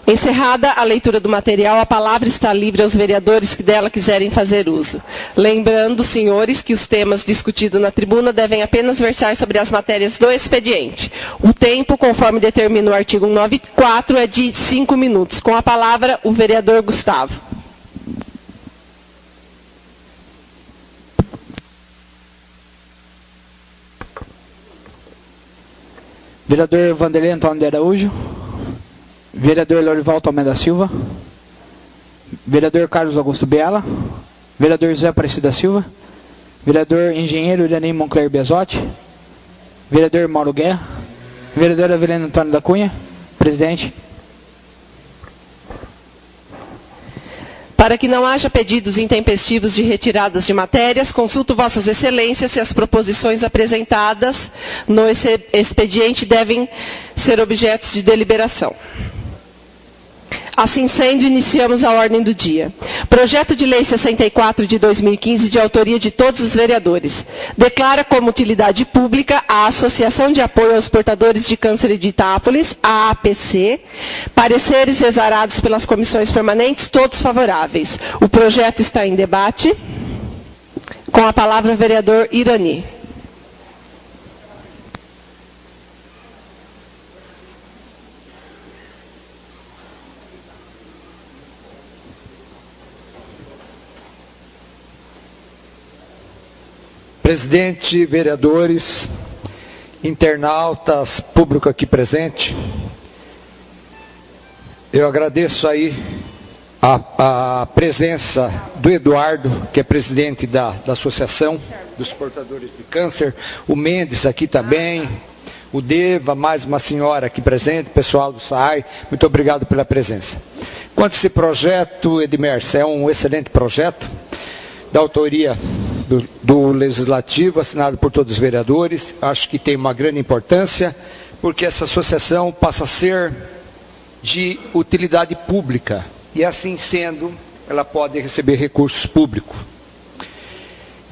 Encerrada a leitura do material, a palavra está livre aos vereadores que dela quiserem fazer uso. Lembrando, senhores, que os temas discutidos na tribuna devem apenas versar sobre as matérias do expediente. O tempo, conforme determina o artigo 194, é de 5 minutos. Com a palavra, o vereador Gustavo. Vereador Vanderlei Antônio de Araújo. Vereador Lorival Tomé da Silva. Vereador Carlos Augusto Biela. Vereador José Aparecido da Silva. Vereador Engenheiro Irani Moncler Bezotti. Vereador Mauro Guerra. Vereador Avelino Antônio da Cunha. Presidente. Para que não haja pedidos intempestivos de retiradas de matérias, consulto Vossas Excelências se as proposições apresentadas no expediente devem ser objetos de deliberação. Assim sendo, iniciamos a ordem do dia. Projeto de Lei 64 de 2015, de autoria de todos os vereadores. Declara como utilidade pública a Associação de Apoio aos Portadores de Câncer de Itápolis, a APC. Pareceres exarados pelas comissões permanentes, todos favoráveis. O projeto está em debate. Com a palavra, o vereador Irani. Presidente, vereadores, internautas, público aqui presente, eu agradeço aí a presença do Eduardo, que é presidente da Associação dos Portadores de Câncer, o Mendes aqui também, o Deva, mais uma senhora aqui presente, pessoal do SAAI, muito obrigado pela presença. Quanto a esse projeto, Edmerce, é um excelente projeto, da autoria do Legislativo, assinado por todos os vereadores. Acho que tem uma grande importância, porque essa associação passa a ser de utilidade pública, e assim sendo, ela pode receber recursos públicos.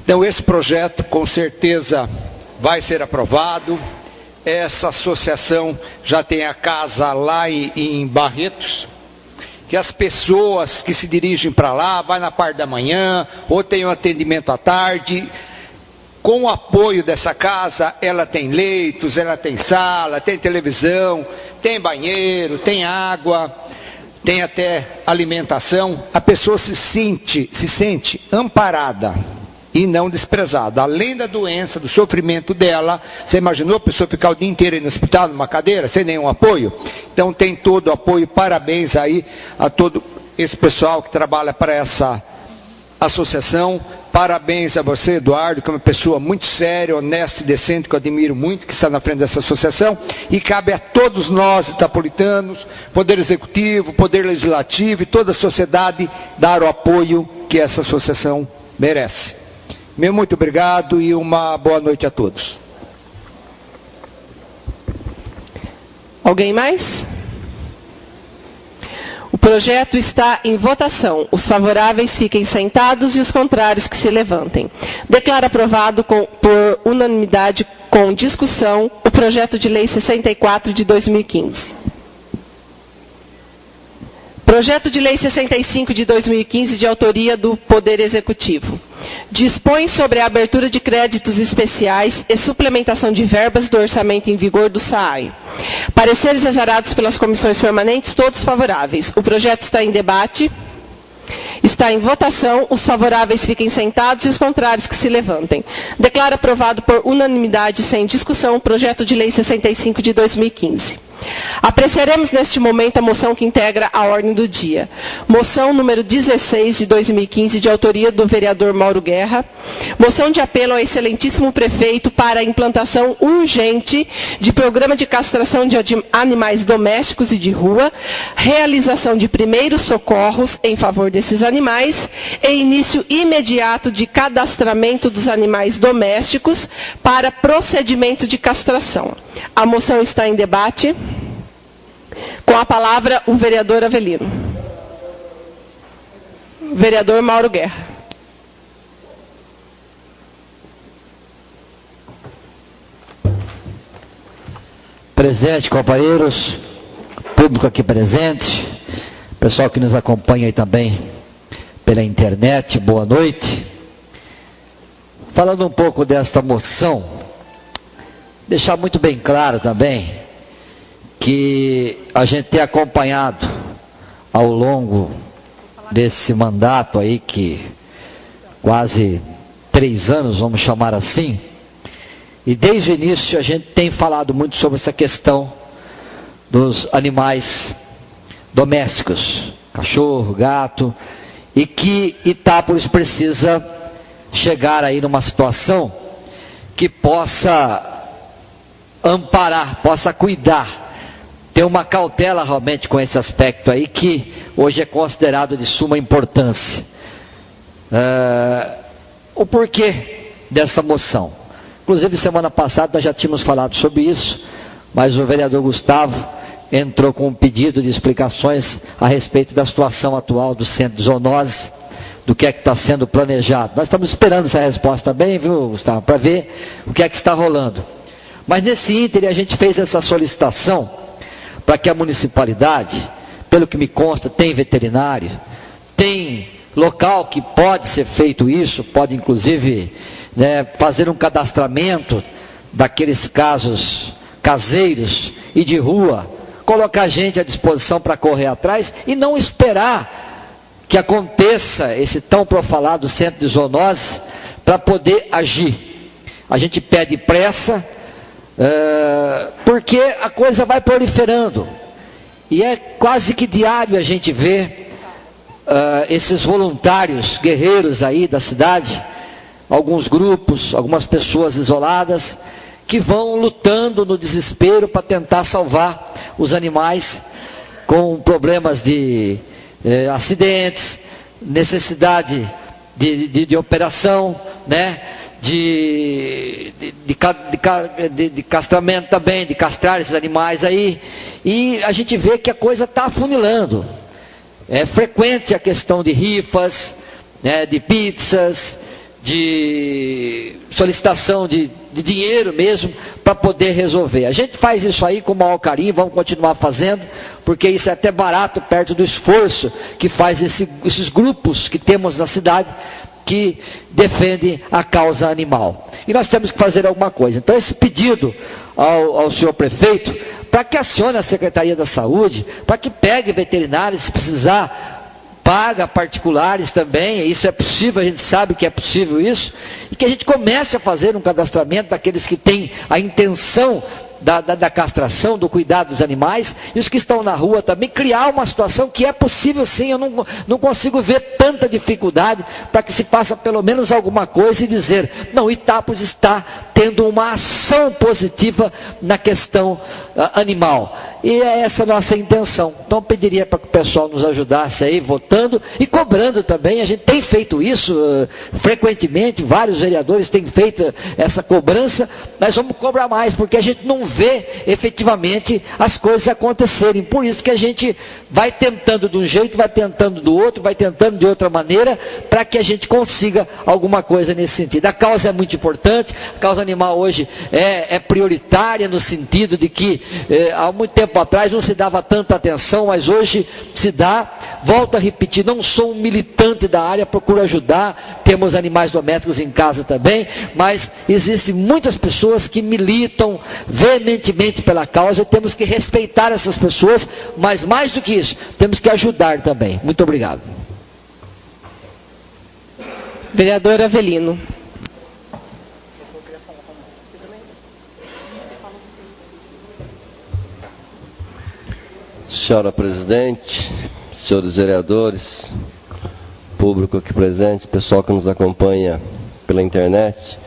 Então, esse projeto, com certeza, vai ser aprovado. Essa associação já tem a casa lá em Barretos, que as pessoas que se dirigem para lá, vai na parte da manhã, ou tem um atendimento à tarde. Com o apoio dessa casa, ela tem leitos, ela tem sala, tem televisão, tem banheiro, tem água, tem até alimentação. A pessoa se sente amparada e não desprezada. Além da doença, do sofrimento dela, você imaginou a pessoa ficar o dia inteiro no hospital, numa cadeira, sem nenhum apoio? Então tem todo o apoio, parabéns aí a todo esse pessoal que trabalha para essa associação. Parabéns a você, Eduardo, que é uma pessoa muito séria, honesta e decente, que eu admiro muito, que está na frente dessa associação. E cabe a todos nós, itapolitanos, Poder Executivo, Poder Legislativo e toda a sociedade, dar o apoio que essa associação merece. Meu muito obrigado e uma boa noite a todos. Alguém mais? O projeto está em votação. Os favoráveis fiquem sentados e os contrários que se levantem. Declaro aprovado por unanimidade com discussão o projeto de lei 64 de 2015. Projeto de Lei 65 de 2015, de autoria do Poder Executivo. Dispõe sobre a abertura de créditos especiais e suplementação de verbas do orçamento em vigor do SAAI. Pareceres exarados pelas comissões permanentes, todos favoráveis. O projeto está em debate. Está em votação. Os favoráveis fiquem sentados e os contrários que se levantem. Declaro aprovado por unanimidade, sem discussão, o projeto de Lei 65 de 2015. Apreciaremos neste momento a moção que integra a ordem do dia. Moção número 16 de 2015, de autoria do vereador Mauro Guerra. Moção de apelo ao excelentíssimo prefeito para a implantação urgente de programa de castração de animais domésticos e de rua, realização de primeiros socorros em favor desses animais e início imediato de cadastramento dos animais domésticos para procedimento de castração. A moção está em debate. Com a palavra, o vereador Avelino. Vereador Mauro Guerra. Presidente, companheiros, público aqui presente, pessoal que nos acompanha aí também pela internet, boa noite. Falando um pouco desta moção, deixar muito bem claro também que a gente tem acompanhado ao longo desse mandato aí, que quase 3 anos, vamos chamar assim, e desde o início a gente tem falado muito sobre essa questão dos animais domésticos, cachorro, gato, e que Itápolis precisa chegar aí numa situação que possa amparar, possa cuidar, ter uma cautela realmente com esse aspecto aí, que hoje é considerado de suma importância. O porquê dessa moção? Inclusive, semana passada nós já tínhamos falado sobre isso, mas o vereador Gustavo entrou com um pedido de explicações a respeito da situação atual do centro de zoonose, do que é que está sendo planejado. Nós estamos esperando essa resposta também, viu, Gustavo, para ver o que é que está rolando. Mas nesse ínterim a gente fez essa solicitação para que a municipalidade, pelo que me consta, tem veterinário, tem local que pode ser feito isso, pode inclusive, né, fazer um cadastramento daqueles casos caseiros e de rua, colocar gente à disposição para correr atrás e não esperar que aconteça esse tão profalado centro de zoonose para poder agir. A gente pede pressa, porque a coisa vai proliferando, e é quase que diário a gente vê esses voluntários guerreiros aí da cidade, alguns grupos, algumas pessoas isoladas, que vão lutando no desespero para tentar salvar os animais com problemas de acidentes, necessidade de operação, né? De castramento também, de castrar esses animais aí, e a gente vê que a coisa está afunilando. É frequente a questão de rifas, né, de pizzas, de solicitação de dinheiro mesmo, para poder resolver. A gente faz isso aí com o maior carinho, vamos continuar fazendo, porque isso é até barato perto do esforço que faz esses grupos que temos na cidade, que defendem a causa animal. E nós temos que fazer alguma coisa. Então esse pedido ao senhor prefeito, para que acione a Secretaria da Saúde, para que pegue veterinários, se precisar, paga particulares também, isso é possível, a gente sabe que é possível isso, e que a gente comece a fazer um cadastramento daqueles que têm a intenção da castração, do cuidado dos animais, e os que estão na rua também, criar uma situação que é possível sim. Eu não consigo ver tanta dificuldade para que se faça pelo menos alguma coisa e dizer, não, Itápolis está tendo uma ação positiva na questão animal. E é essa a nossa intenção. Então eu pediria para que o pessoal nos ajudasse aí, votando e cobrando também. A gente tem feito isso frequentemente, vários vereadores têm feito essa cobrança, mas vamos cobrar mais, porque a gente não vê efetivamente as coisas acontecerem. Por isso que a gente vai tentando de um jeito, vai tentando do outro, vai tentando de outra maneira, para que a gente consiga alguma coisa nesse sentido. A causa é muito importante, a causa animal hoje é prioritária, no sentido de que há muito tempo atrás não se dava tanta atenção, mas hoje se dá. Volto a repetir, não sou um militante da área, procuro ajudar, temos animais domésticos em casa também, mas existem muitas pessoas que militam veementemente pela causa, e temos que respeitar essas pessoas, mas mais do que isso, temos que ajudar também. Muito obrigado. Vereador Avelino. Senhora presidente, senhores vereadores, público aqui presente, pessoal que nos acompanha pela internet.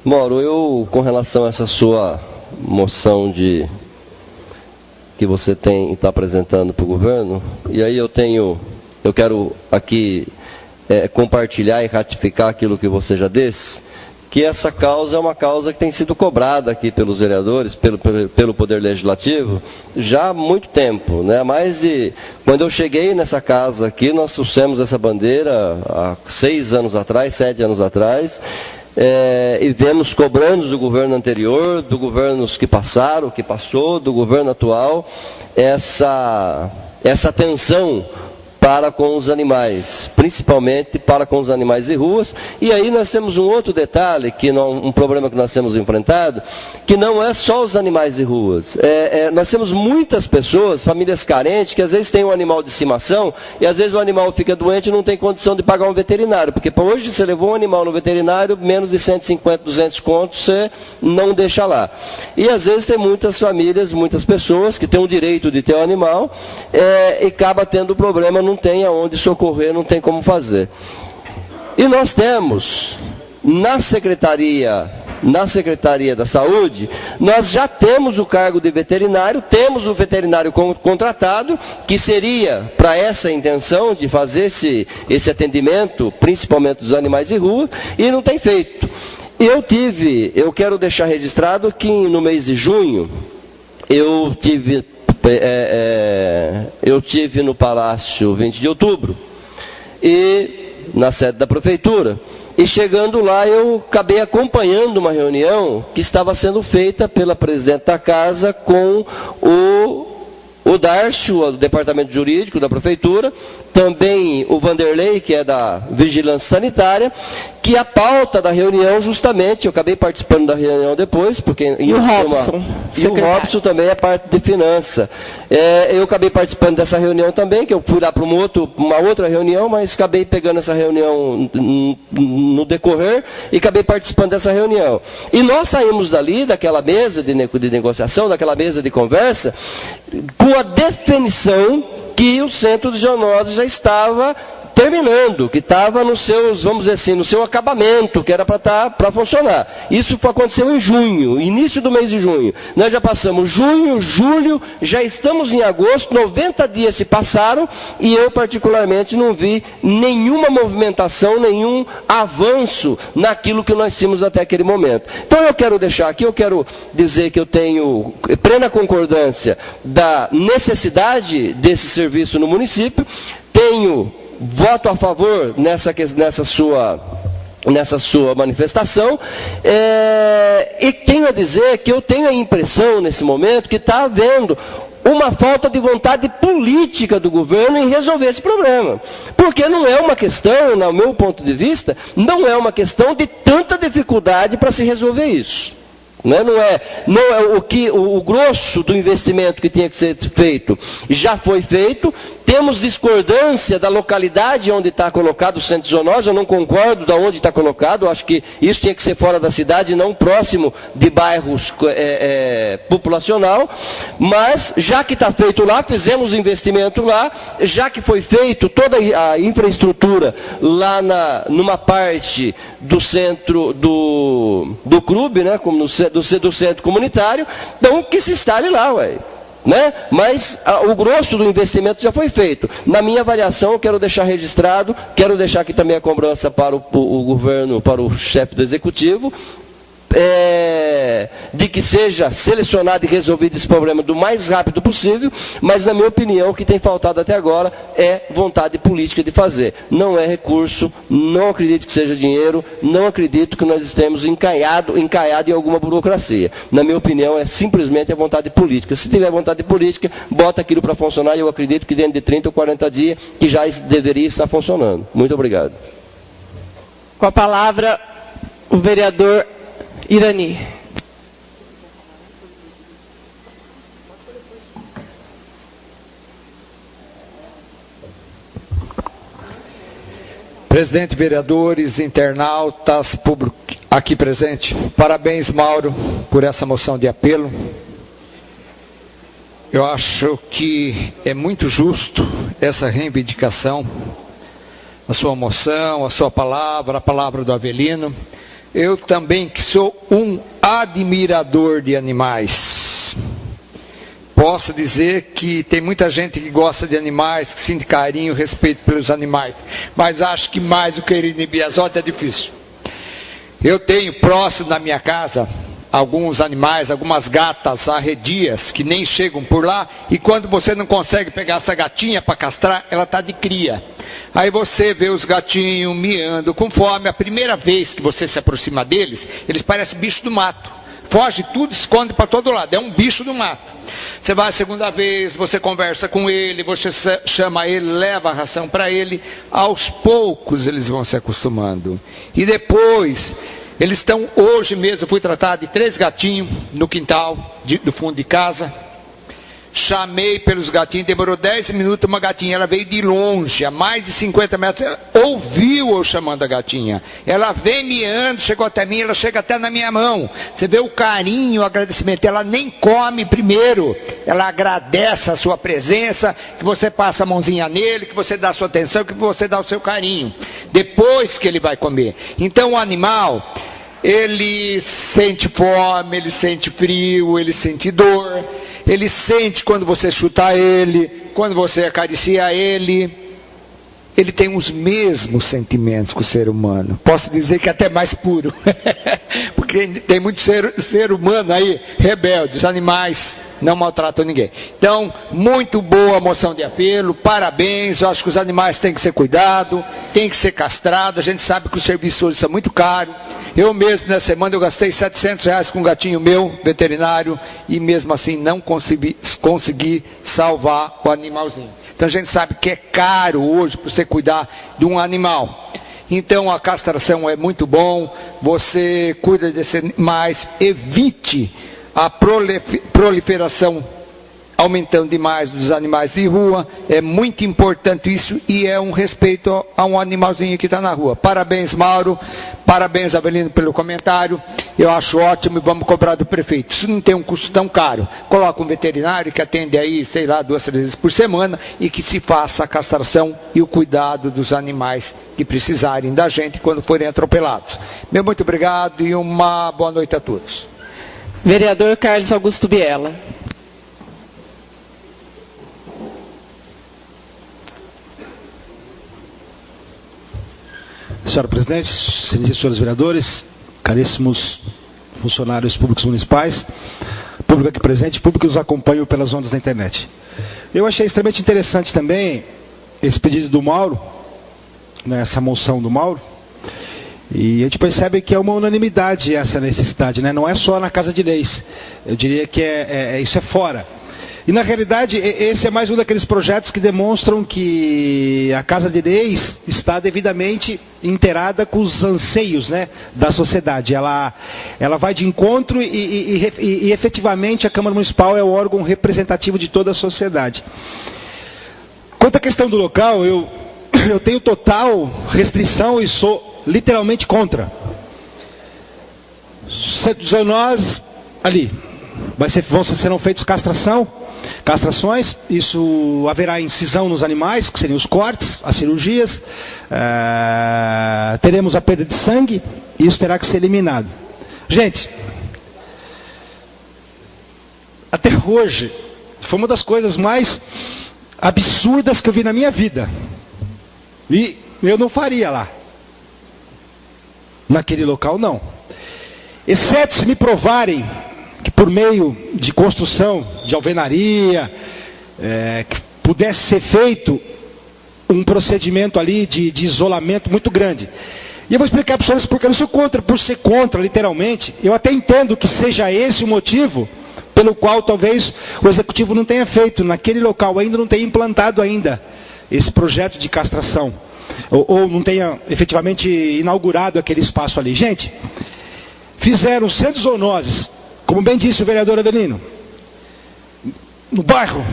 Mauro, eu, com relação a essa sua moção que você está apresentando para o governo, e aí eu quero aqui compartilhar e ratificar aquilo que você já disse, que essa causa é uma causa que tem sido cobrada aqui pelos vereadores, pelo Poder Legislativo, já há muito tempo, né? Quando eu cheguei nessa casa aqui, nós trouxemos essa bandeira há 6 anos atrás, 7 anos atrás, e vemos cobrando do governo anterior, do governos que passaram, que passou, do governo atual, essa atenção para com os animais, principalmente para com os animais de ruas. E aí nós temos um outro detalhe, um problema que nós temos enfrentado, que não é só os animais de ruas. Nós temos muitas pessoas, famílias carentes, que às vezes têm um animal de estimação e às vezes o animal fica doente e não tem condição de pagar um veterinário, porque hoje você levou um animal no veterinário, menos de 150, 200 contos, você não deixa lá. E às vezes tem muitas famílias, muitas pessoas que têm o direito de ter um animal e acaba tendo problema, não tem aonde socorrer, não tem como fazer. E nós temos, na Secretaria da Saúde, nós já temos o cargo de veterinário, temos o veterinário contratado, que seria para essa intenção de fazer esse atendimento, principalmente dos animais de rua, e não tem feito. Eu quero deixar registrado que no mês de junho, eu tive no Palácio 20 de Outubro, e na sede da Prefeitura, e chegando lá eu acabei acompanhando uma reunião que estava sendo feita pela presidente da casa com o Darcio, do Departamento Jurídico da Prefeitura, também o Vanderlei, que é da Vigilância Sanitária, que a pauta da reunião, justamente, eu acabei participando da reunião depois, porque... E o Robson. E o Robson também é parte de finança. Eu acabei participando dessa reunião também, que eu fui lá para uma outra reunião, mas acabei pegando essa reunião no decorrer e acabei participando dessa reunião. E nós saímos dali, daquela mesa de negociação, daquela mesa de conversa, com a definição que o centro de zoonose já estava terminando, que estava nos seus, vamos dizer assim, no seu acabamento, que era para funcionar. Isso aconteceu em junho, início do mês de junho. Nós já passamos junho, julho, já estamos em agosto, 90 dias se passaram e eu particularmente não vi nenhuma movimentação, nenhum avanço naquilo que nós tínhamos até aquele momento. Então eu quero deixar aqui, eu quero dizer que eu tenho plena concordância da necessidade desse serviço no município, voto a favor nessa sua manifestação, e tenho a dizer que eu tenho a impressão nesse momento que está havendo uma falta de vontade política do governo em resolver esse problema. Porque não é uma questão, no meu ponto de vista, não é uma questão de tanta dificuldade para se resolver isso. Não é o grosso do investimento que tinha que ser feito já foi feito. Temos discordância da localidade onde está colocado o centro de zoonose. Eu não concordo de onde está colocado. Eu acho que isso tinha que ser fora da cidade, não próximo de bairros populacional. Mas, já que está feito lá, fizemos o investimento lá, já que foi feito toda a infraestrutura lá numa parte do centro do clube, né, como do centro comunitário, então que se instale lá, ué. Né? Mas o grosso do investimento já foi feito. Na minha avaliação, eu quero deixar registrado, quero deixar aqui também a cobrança para o governo, para o chefe do executivo, de que seja selecionado e resolvido esse problema do mais rápido possível, mas na minha opinião o que tem faltado até agora é vontade política de fazer. Não é recurso, não acredito que seja dinheiro, não acredito que nós estemos encalhado em alguma burocracia. Na minha opinião é simplesmente a vontade política. Se tiver vontade política, bota aquilo para funcionar e eu acredito que dentro de 30 ou 40 dias que já deveria estar funcionando. Muito obrigado. Com a palavra o vereador Irani. Presidente, vereadores, internautas, público aqui presente, parabéns, Mauro, por essa moção de apelo. Eu acho que é muito justo essa reivindicação, a sua moção, a sua palavra, a palavra do Avelino. Eu também, que sou um admirador de animais, posso dizer que tem muita gente que gosta de animais, que sente carinho, respeito pelos animais, mas acho que mais o querido Biasotti é difícil. Eu tenho próximo da minha casa alguns animais, algumas gatas arredias que nem chegam por lá, e quando você não consegue pegar essa gatinha para castrar, ela está de cria. Aí você vê os gatinhos miando com fome. A primeira vez que você se aproxima deles, eles parecem bicho do mato. foge tudo, esconde para todo lado. É um bicho do mato. Você vai a segunda vez, você conversa com ele, você chama ele, leva a ração para ele. Aos poucos eles vão se acostumando. E depois, eles estão, hoje mesmo, eu fui tratar de 3 gatinhos no quintal, do fundo de casa. Chamei pelos gatinhos, demorou 10 minutos, uma gatinha, ela veio de longe, a mais de 50 metros, ela ouviu eu chamando a gatinha. Ela vem miando, chegou até mim, ela chega até na minha mão. Você vê o carinho, o agradecimento. Ela nem come primeiro, ela agradece a sua presença, que você passa a mãozinha nele, que você dá a sua atenção, que você dá o seu carinho. Depois que ele vai comer. Então o animal, ele sente fome, ele sente frio, ele sente dor. Ele sente quando você chuta ele, quando você acaricia ele. Ele tem os mesmos sentimentos que o ser humano. Posso dizer que até mais puro. Porque tem muito ser humano aí, rebelde. Os animais não maltratam ninguém. Então, muito boa a moção de apelo. Parabéns. Eu acho que os animais têm que ser cuidados, têm que ser castrados. A gente sabe que os serviços hoje são muito caros. Eu mesmo, nessa semana, eu gastei R$700 com um gatinho meu, veterinário, e mesmo assim não consegui salvar o animalzinho. Então a gente sabe que é caro hoje para você cuidar de um animal. Então a castração é muito bom, você cuida desses animais, evite a proliferação aumentando demais dos animais de rua. É muito importante isso e é um respeito a um animalzinho que está na rua. Parabéns, Mauro. Parabéns, Avelino, pelo comentário. Eu acho ótimo e vamos cobrar do prefeito. Isso não tem um custo tão caro. Coloca um veterinário que atende aí, sei lá, 2, 3 vezes por semana e que se faça a castração e o cuidado dos animais que precisarem da gente quando forem atropelados. Meu muito obrigado e uma boa noite a todos. Vereador Carlos Augusto Biella. Senhora Presidente, senhores e senhores vereadores, caríssimos funcionários públicos municipais, público aqui presente, público que nos acompanha pelas ondas da internet. Eu achei extremamente interessante também esse pedido do Mauro, né, essa moção do Mauro, e a gente percebe que é uma unanimidade essa necessidade, né? Não é só na Casa de Leis, eu diria que isso é fora. E, na realidade, esse é mais um daqueles projetos que demonstram que a Casa de Leis está devidamente inteirada com os anseios, né, da sociedade. Ela vai de encontro e efetivamente a Câmara Municipal é o órgão representativo de toda a sociedade. Quanto à questão do local, eu tenho total restrição e sou literalmente contra. Nós, ali, serão feitos castrações, isso haverá incisão nos animais, que seriam os cortes, as cirurgias, teremos a perda de sangue, e isso terá que ser eliminado. Gente, até hoje, foi uma das coisas mais absurdas que eu vi na minha vida, e eu não faria lá, naquele local não, exceto se me provarem que por meio de construção de alvenaria, que pudesse ser feito um procedimento ali de isolamento muito grande. E eu vou explicar para vocês porque eu não sou contra, por ser contra, literalmente, eu até entendo que seja esse o motivo pelo qual talvez o Executivo não tenha feito, naquele local ainda não tenha implantado ainda esse projeto de castração, ou não tenha efetivamente inaugurado aquele espaço ali. Gente, fizeram 100 zoonoses, como bem disse o vereador Avelino, no bairro,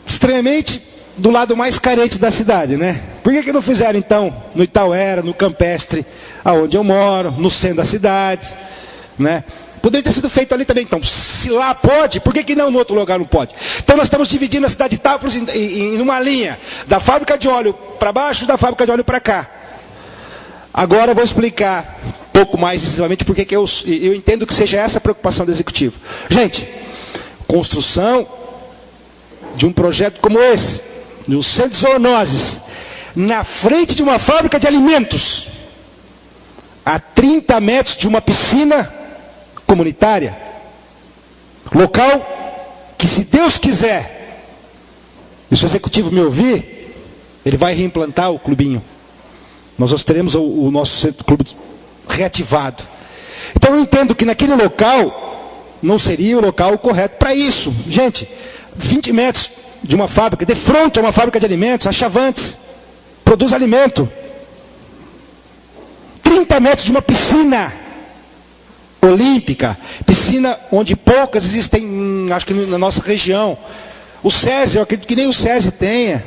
extremamente do lado mais carente da cidade, né? Por que não fizeram então no Itauera, no Campestre, aonde eu moro, no centro da cidade, né? Poderia ter sido feito ali também. Então, se lá pode, por que não no outro lugar não pode? Então nós estamos dividindo a cidade de Itápolis em uma linha, da fábrica de óleo para baixo e da fábrica de óleo para cá. Agora eu vou explicar um pouco mais decisivamente porque eu entendo que seja essa a preocupação do Executivo. Gente, construção de um projeto como esse, no centro de zoonoses, na frente de uma fábrica de alimentos, a 30 metros de uma piscina comunitária, local que, se Deus quiser, e se o Executivo me ouvir, ele vai reimplantar o clubinho. Nós teremos o nosso centro clube reativado. Então eu entendo que naquele local não seria o local correto para isso. Gente, 20 metros de uma fábrica, de frente a uma fábrica de alimentos, a Chavantes, produz alimento. 30 metros de uma piscina olímpica, piscina onde poucas existem, acho que na nossa região. O SESI, eu acredito que nem o SESI tenha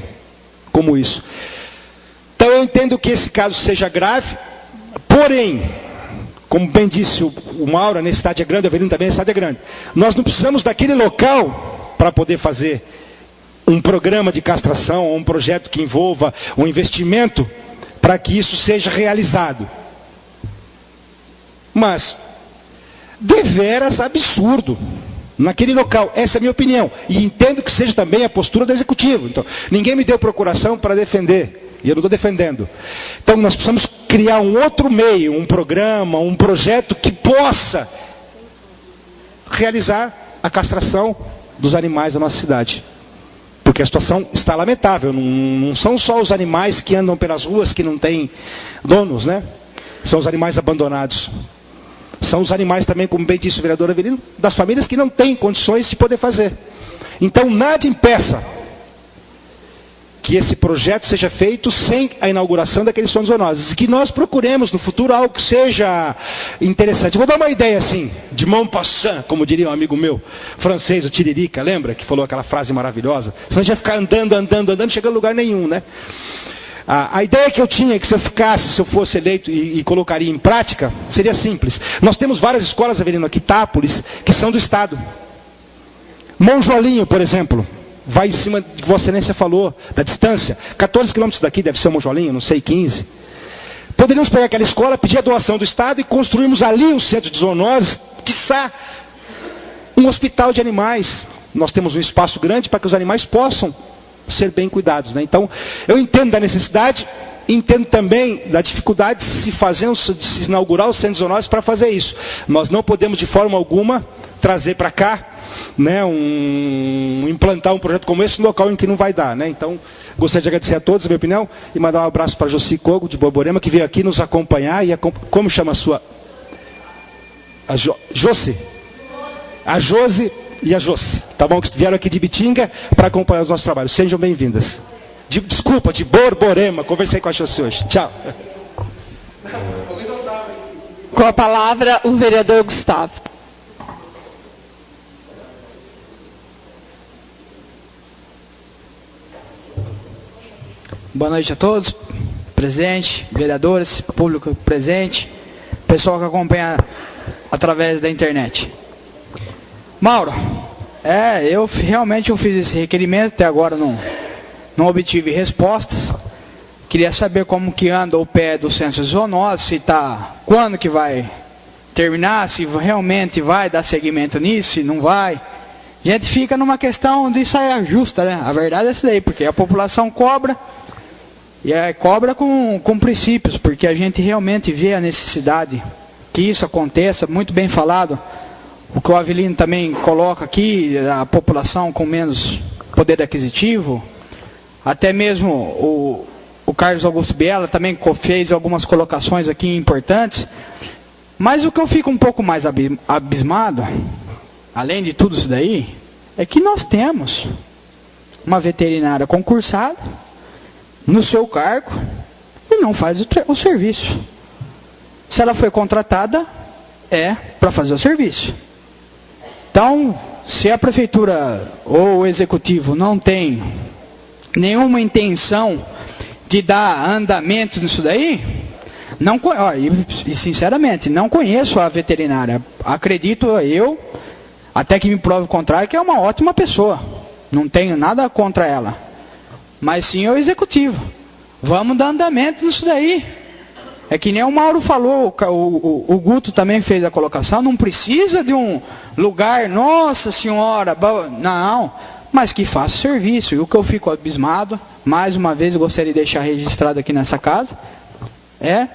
como isso. Então eu entendo que esse caso seja grave, porém, como bem disse o Mauro, a necessidade é grande, o Avelino também, a necessidade é grande. Nós não precisamos daquele local para poder fazer um programa de castração, ou um projeto que envolva um investimento para que isso seja realizado. Mas, deveras absurdo, naquele local, essa é a minha opinião, e entendo que seja também a postura do Executivo. Então, ninguém me deu procuração para defender, e eu não estou defendendo. Então, nós precisamos criar um outro meio, um programa, um projeto que possa realizar a castração dos animais da nossa cidade. Porque a situação está lamentável, não são só os animais que andam pelas ruas que não têm donos, né? São os animais abandonados. São os animais também, como bem disse o vereador Avelino, das famílias que não têm condições de poder fazer. Então, nada impeça que esse projeto seja feito sem a inauguração daqueles sonhos zoonoses. E que nós procuremos no futuro algo que seja interessante. Vou dar uma ideia assim, de mão passant, como diria um amigo meu, francês, o Tiririca, lembra? Que falou aquela frase maravilhosa. Senão a gente vai ficar andando, não chega a lugar nenhum, né? A ideia que eu tinha, que se eu fosse eleito e colocaria em prática, seria simples. Nós temos várias escolas, Avelino, aqui, Itápolis, que são do Estado. Monjolinho, por exemplo, vai em cima do que Vossa Excelência falou, da distância. 14 quilômetros daqui deve ser o Monjolinho, não sei, 15. Poderíamos pegar aquela escola, pedir a doação do Estado e construirmos ali um centro de zoonoses, quiçá um hospital de animais. Nós temos um espaço grande para que os animais possam ser bem cuidados, né? Então, eu entendo da necessidade, entendo também da dificuldade de se inaugurar os centros zoonoses para fazer isso. Nós não podemos de forma alguma trazer para cá, né, implantar um projeto como esse no local em que não vai dar, né? Então, gostaria de agradecer a todos a minha opinião e mandar um abraço para a Josi Cogo de Borborema, que veio aqui nos acompanhar como chama a sua? Josi? A Josi e a Josi, tá bom? Que vieram aqui de Bitinga para acompanhar os nossos trabalhos. Sejam bem-vindas. De Borborema. Conversei com a Josi hoje. Tchau. Com a palavra, o vereador Gustavo. Boa noite a todos, presidente, vereadores, público presente, pessoal que acompanha através da internet. Mauro, eu realmente fiz esse requerimento, até agora não obtive respostas. Queria saber como que anda o pé do censo de zoonose, quando que vai terminar, se realmente vai dar seguimento nisso, se não vai. A gente fica numa questão de saia justa, né? A verdade é essa daí, porque a população cobra, e cobra com princípios, porque a gente realmente vê a necessidade que isso aconteça, muito bem falado. O que o Avelino também coloca aqui, a população com menos poder aquisitivo, até mesmo o Carlos Augusto Biela também fez algumas colocações aqui importantes, mas o que eu fico um pouco mais abismado, além de tudo isso daí, é que nós temos uma veterinária concursada no seu cargo e não faz o serviço. Se ela foi contratada, é para fazer o serviço. Então, se a prefeitura ou o executivo não tem nenhuma intenção de dar andamento nisso daí, e sinceramente, não conheço a veterinária. Acredito eu, até que me prove o contrário, que é uma ótima pessoa. Não tenho nada contra ela. Mas sim o executivo. Vamos dar andamento nisso daí. É que nem o Mauro falou, o Guto também fez a colocação, não precisa de um lugar, nossa senhora, não, mas que faça serviço. E o que eu fico abismado, mais uma vez eu gostaria de deixar registrado aqui nessa casa, é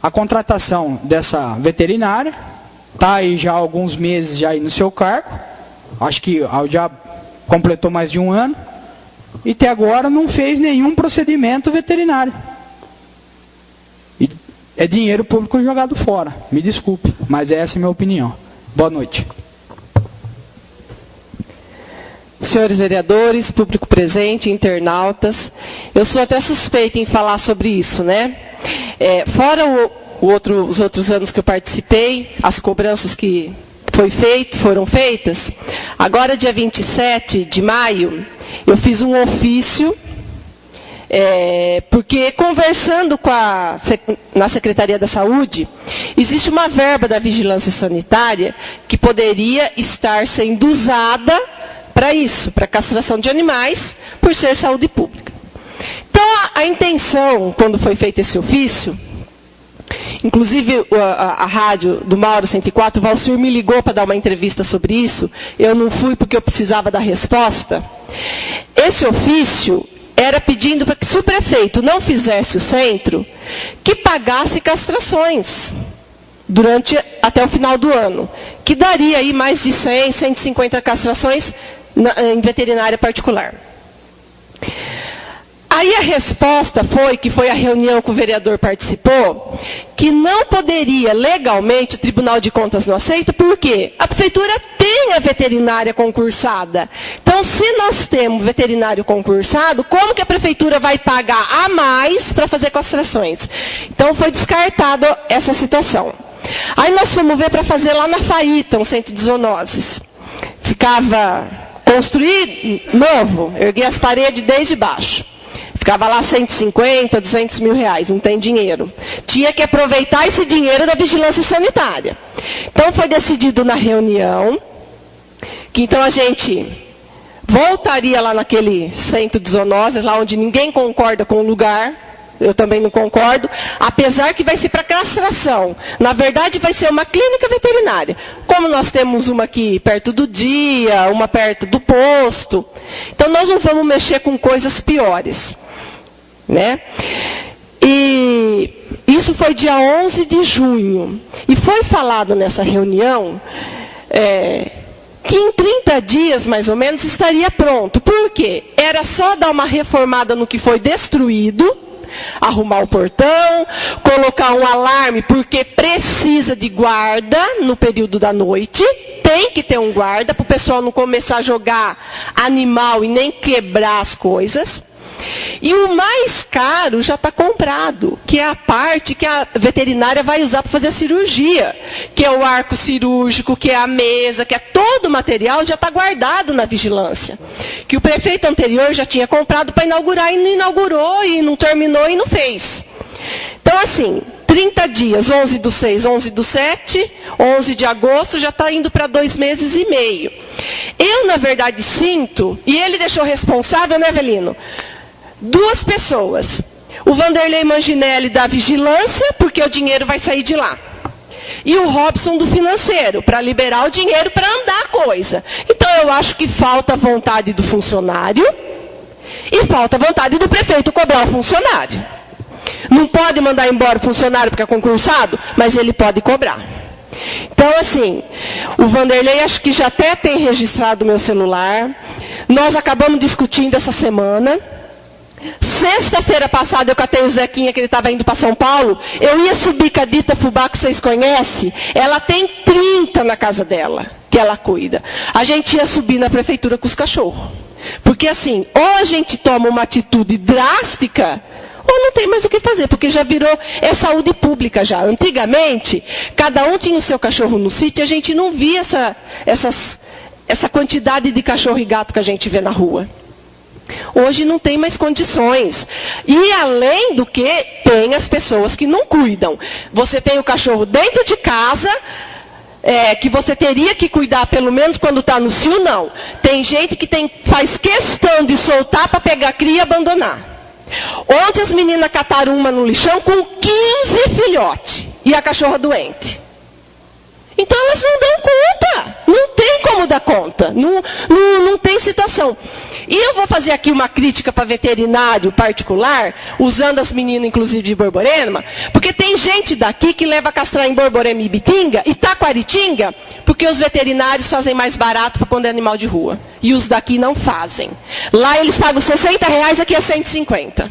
a contratação dessa veterinária, está aí já há alguns meses já aí no seu cargo, acho que já completou mais de 1 ano, e até agora não fez nenhum procedimento veterinário. é dinheiro público jogado fora. Me desculpe, mas essa é a minha opinião. Boa noite. Senhores vereadores, público presente, internautas, eu sou até suspeita em falar sobre isso, né? Fora os outros anos que eu participei, as cobranças que foram feitas, agora dia 27 de maio, eu fiz um ofício, porque conversando na Secretaria da Saúde, existe uma verba da vigilância sanitária que poderia estar sendo usada para isso, para castração de animais, por ser saúde pública. Então, a intenção, quando foi feito esse ofício, inclusive a rádio do Mauro 104, o Valcir me ligou para dar uma entrevista sobre isso, eu não fui porque eu precisava da resposta. Esse ofício era pedindo para que, se o prefeito não fizesse o centro, que pagasse castrações até o final do ano, que daria aí mais de 100, 150 castrações em veterinária particular. Aí a resposta que foi a reunião que o vereador participou, que não poderia legalmente, o Tribunal de Contas não aceita, porque a prefeitura tem a veterinária concursada. Então, se nós temos veterinário concursado, como que a prefeitura vai pagar a mais para fazer castrações? Então, foi descartada essa situação. Aí nós fomos ver para fazer lá na Faíta, um centro de zoonoses. Ficava construído novo, ergui as paredes desde baixo. Ficava lá 150, 200 mil reais, não tem dinheiro. Tinha que aproveitar esse dinheiro da vigilância sanitária. Então foi decidido na reunião, que então a gente voltaria lá naquele centro de zoonoses, lá onde ninguém concorda com o lugar. Eu também não concordo, apesar que vai ser para castração. Na verdade, vai ser uma clínica veterinária. Como nós temos uma aqui perto do dia, uma perto do posto. Então, nós não vamos mexer com coisas piores, né? E isso foi dia 11 de junho. E foi falado nessa reunião que em 30 dias, mais ou menos, estaria pronto. Por quê? Era só dar uma reformada no que foi destruído, arrumar o portão, colocar um alarme, porque precisa de guarda no período da noite. Tem que ter um guarda para o pessoal não começar a jogar animal e nem quebrar as coisas. E o mais caro já está comprado, que é a parte que a veterinária vai usar para fazer a cirurgia, que é o arco cirúrgico, que é a mesa, que é todo o material já está guardado na vigilância. Que o prefeito anterior já tinha comprado para inaugurar e não inaugurou, e não terminou e não fez. Então, assim, 30 dias, 11/6, 11/7, 11 de agosto, já está indo para 2 meses e meio. Eu, na verdade, sinto, e ele deixou responsável, né, Avelino? 2 pessoas. O Vanderlei Manginelli da vigilância, porque o dinheiro vai sair de lá. E o Robson do financeiro, para liberar o dinheiro para andar a coisa. Então, eu acho que falta vontade do funcionário e falta vontade do prefeito cobrar o funcionário. Não pode mandar embora o funcionário porque é concursado, mas ele pode cobrar. Então, assim, o Vanderlei acho que já até tem registrado o meu celular. Nós acabamos discutindo essa semana. Sexta-feira passada eu catei o Zequinha, que ele estava indo para São Paulo. Eu ia subir com a Dita Fubá, que vocês conhecem. Ela tem 30 na casa dela, que ela cuida. A gente ia subir na prefeitura com os cachorros. Porque assim, ou a gente toma uma atitude drástica, ou não tem mais o que fazer, porque já virou, saúde pública já. Antigamente, cada um tinha o seu cachorro no sítio, a gente não via essa quantidade de cachorro e gato que a gente vê na rua. Hoje não tem mais condições. E além do que, tem as pessoas que não cuidam. Você tem o cachorro dentro de casa, que você teria que cuidar pelo menos quando está no cio, não. Tem gente que faz questão de soltar para pegar a cria e abandonar. Ontem as meninas cataram uma no lixão com 15 filhotes. E a cachorra doente. Então elas não dão conta. Não tem como dar conta. Não tem situação. E eu vou fazer aqui uma crítica para veterinário particular, usando as meninas, inclusive, de Borborema, porque tem gente daqui que leva a castrar em Borborema e Ibitinga, e Taquaritinga, porque os veterinários fazem mais barato para quando é animal de rua. E os daqui não fazem. Lá eles pagam R$60, aqui é 150.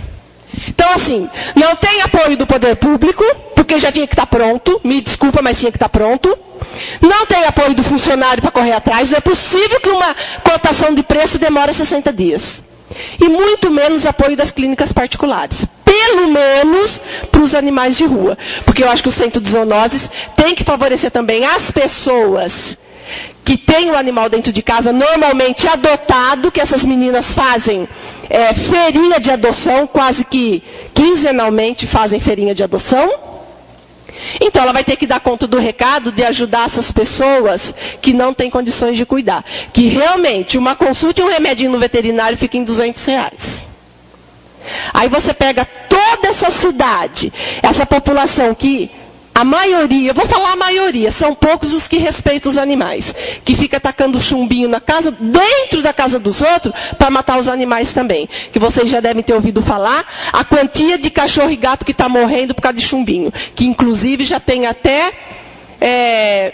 Então, assim, não tem apoio do poder público, porque porque já tinha que estar pronto, me desculpa, mas tinha que estar pronto. Não tem apoio do funcionário para correr atrás, não é possível que uma cotação de preço demore 60 dias. E muito menos apoio das clínicas particulares. Pelo menos para os animais de rua. Porque eu acho que o centro de zoonoses tem que favorecer também as pessoas que têm o animal dentro de casa, normalmente adotado, que essas meninas fazem feirinha de adoção, quase que quinzenalmente fazem feirinha de adoção. Então, ela vai ter que dar conta do recado de ajudar essas pessoas que não têm condições de cuidar. Que realmente, uma consulta e um remedinho no veterinário fica em R$200. Aí você pega toda essa cidade, essa população que, a maioria, eu vou falar a maioria, são poucos os que respeitam os animais, que fica atacando chumbinho na casa, dentro da casa dos outros, para matar os animais também. Que vocês já devem ter ouvido falar, a quantia de cachorro e gato que está morrendo por causa de chumbinho. Que inclusive já tem até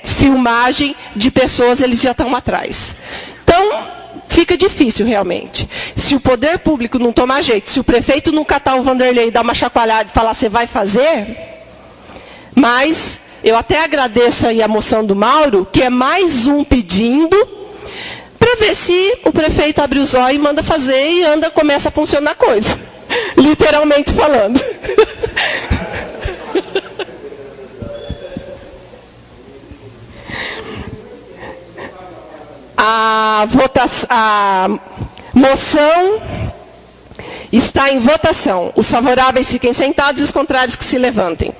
filmagem de pessoas, eles já estão atrás. Então, fica difícil realmente. Se o poder público não tomar jeito, se o prefeito não catar o Vanderlei e dar uma chacoalhada e falar, você vai fazer... Mas eu até agradeço aí a moção do Mauro, que é mais um pedindo, para ver se o prefeito abre os olhos e manda fazer e começa a funcionar a coisa. Literalmente falando. A moção está em votação. Os favoráveis fiquem sentados e os contrários que se levantem.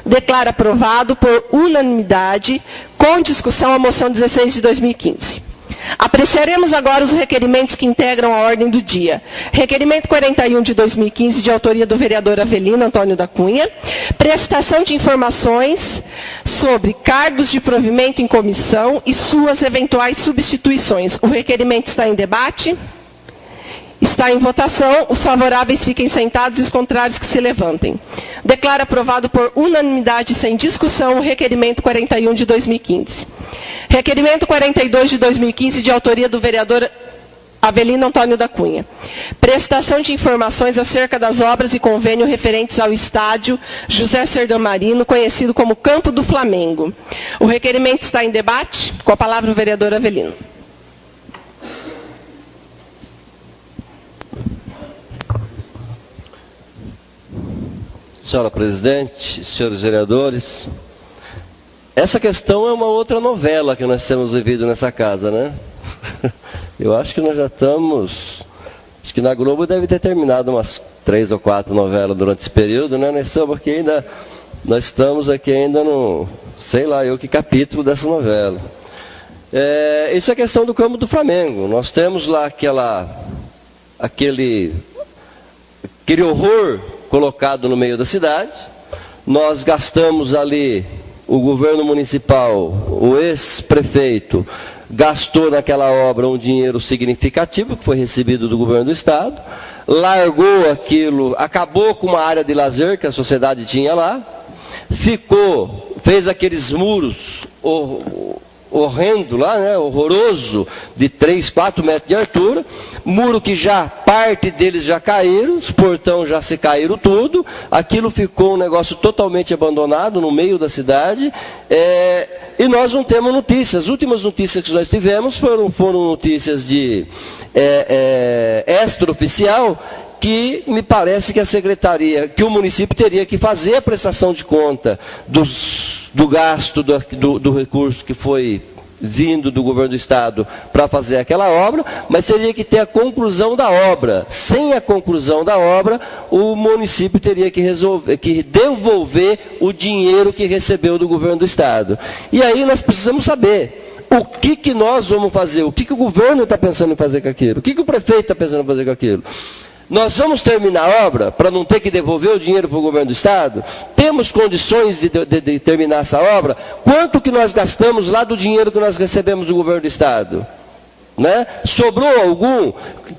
Declaro aprovado por unanimidade, com discussão, a moção 16 de 2015. Apreciaremos agora os requerimentos que integram a ordem do dia. Requerimento 41 de 2015, de autoria do vereador Avelino Antônio da Cunha. Prestação de informações sobre cargos de provimento em comissão e suas eventuais substituições. O requerimento está em debate. Está em votação, os favoráveis fiquem sentados e os contrários que se levantem. Declaro aprovado por unanimidade sem discussão o requerimento 41 de 2015. Requerimento 42 de 2015, de autoria do vereador Avelino Antônio da Cunha. Prestação de informações acerca das obras e convênio referentes ao estádio José Serdão Marino, conhecido como Campo do Flamengo. O requerimento está em debate. Com a palavra o vereador Avelino. Senhora presidente, senhores vereadores, essa questão é uma outra novela que nós temos vivido nessa casa, né? Eu acho que nós já estamos, acho que na Globo deve ter terminado umas 3 ou 4 novelas durante esse período, né? Porque nós estamos aqui ainda no, sei lá eu que capítulo dessa novela. Isso é a questão do Campo do Flamengo. Nós temos lá aquele horror colocado no meio da cidade. Nós gastamos ali, o governo municipal, o ex-prefeito, gastou naquela obra um dinheiro significativo, que foi recebido do governo do estado, largou aquilo, acabou com uma área de lazer que a sociedade tinha lá, fez aqueles muros horrendo lá, né, horroroso, de 3, 4 metros de altura, muro que parte deles já caíram, os portões já se caíram tudo, aquilo ficou um negócio totalmente abandonado no meio da cidade, e nós não temos notícias. As últimas notícias que nós tivemos foram notícias de extraoficial, que me parece que a secretaria, que o município teria que fazer a prestação de conta do gasto do recurso que foi vindo do governo do estado para fazer aquela obra, mas teria que ter a conclusão da obra. Sem a conclusão da obra, o município teria que devolver o dinheiro que recebeu do governo do estado. E aí nós precisamos saber o que nós vamos fazer, o que o governo está pensando em fazer com aquilo, o que o prefeito está pensando em fazer com aquilo. Nós vamos terminar a obra para não ter que devolver o dinheiro para o governo do estado? Temos condições de terminar essa obra? Quanto que nós gastamos lá do dinheiro que nós recebemos do governo do estado? Né? Sobrou algum?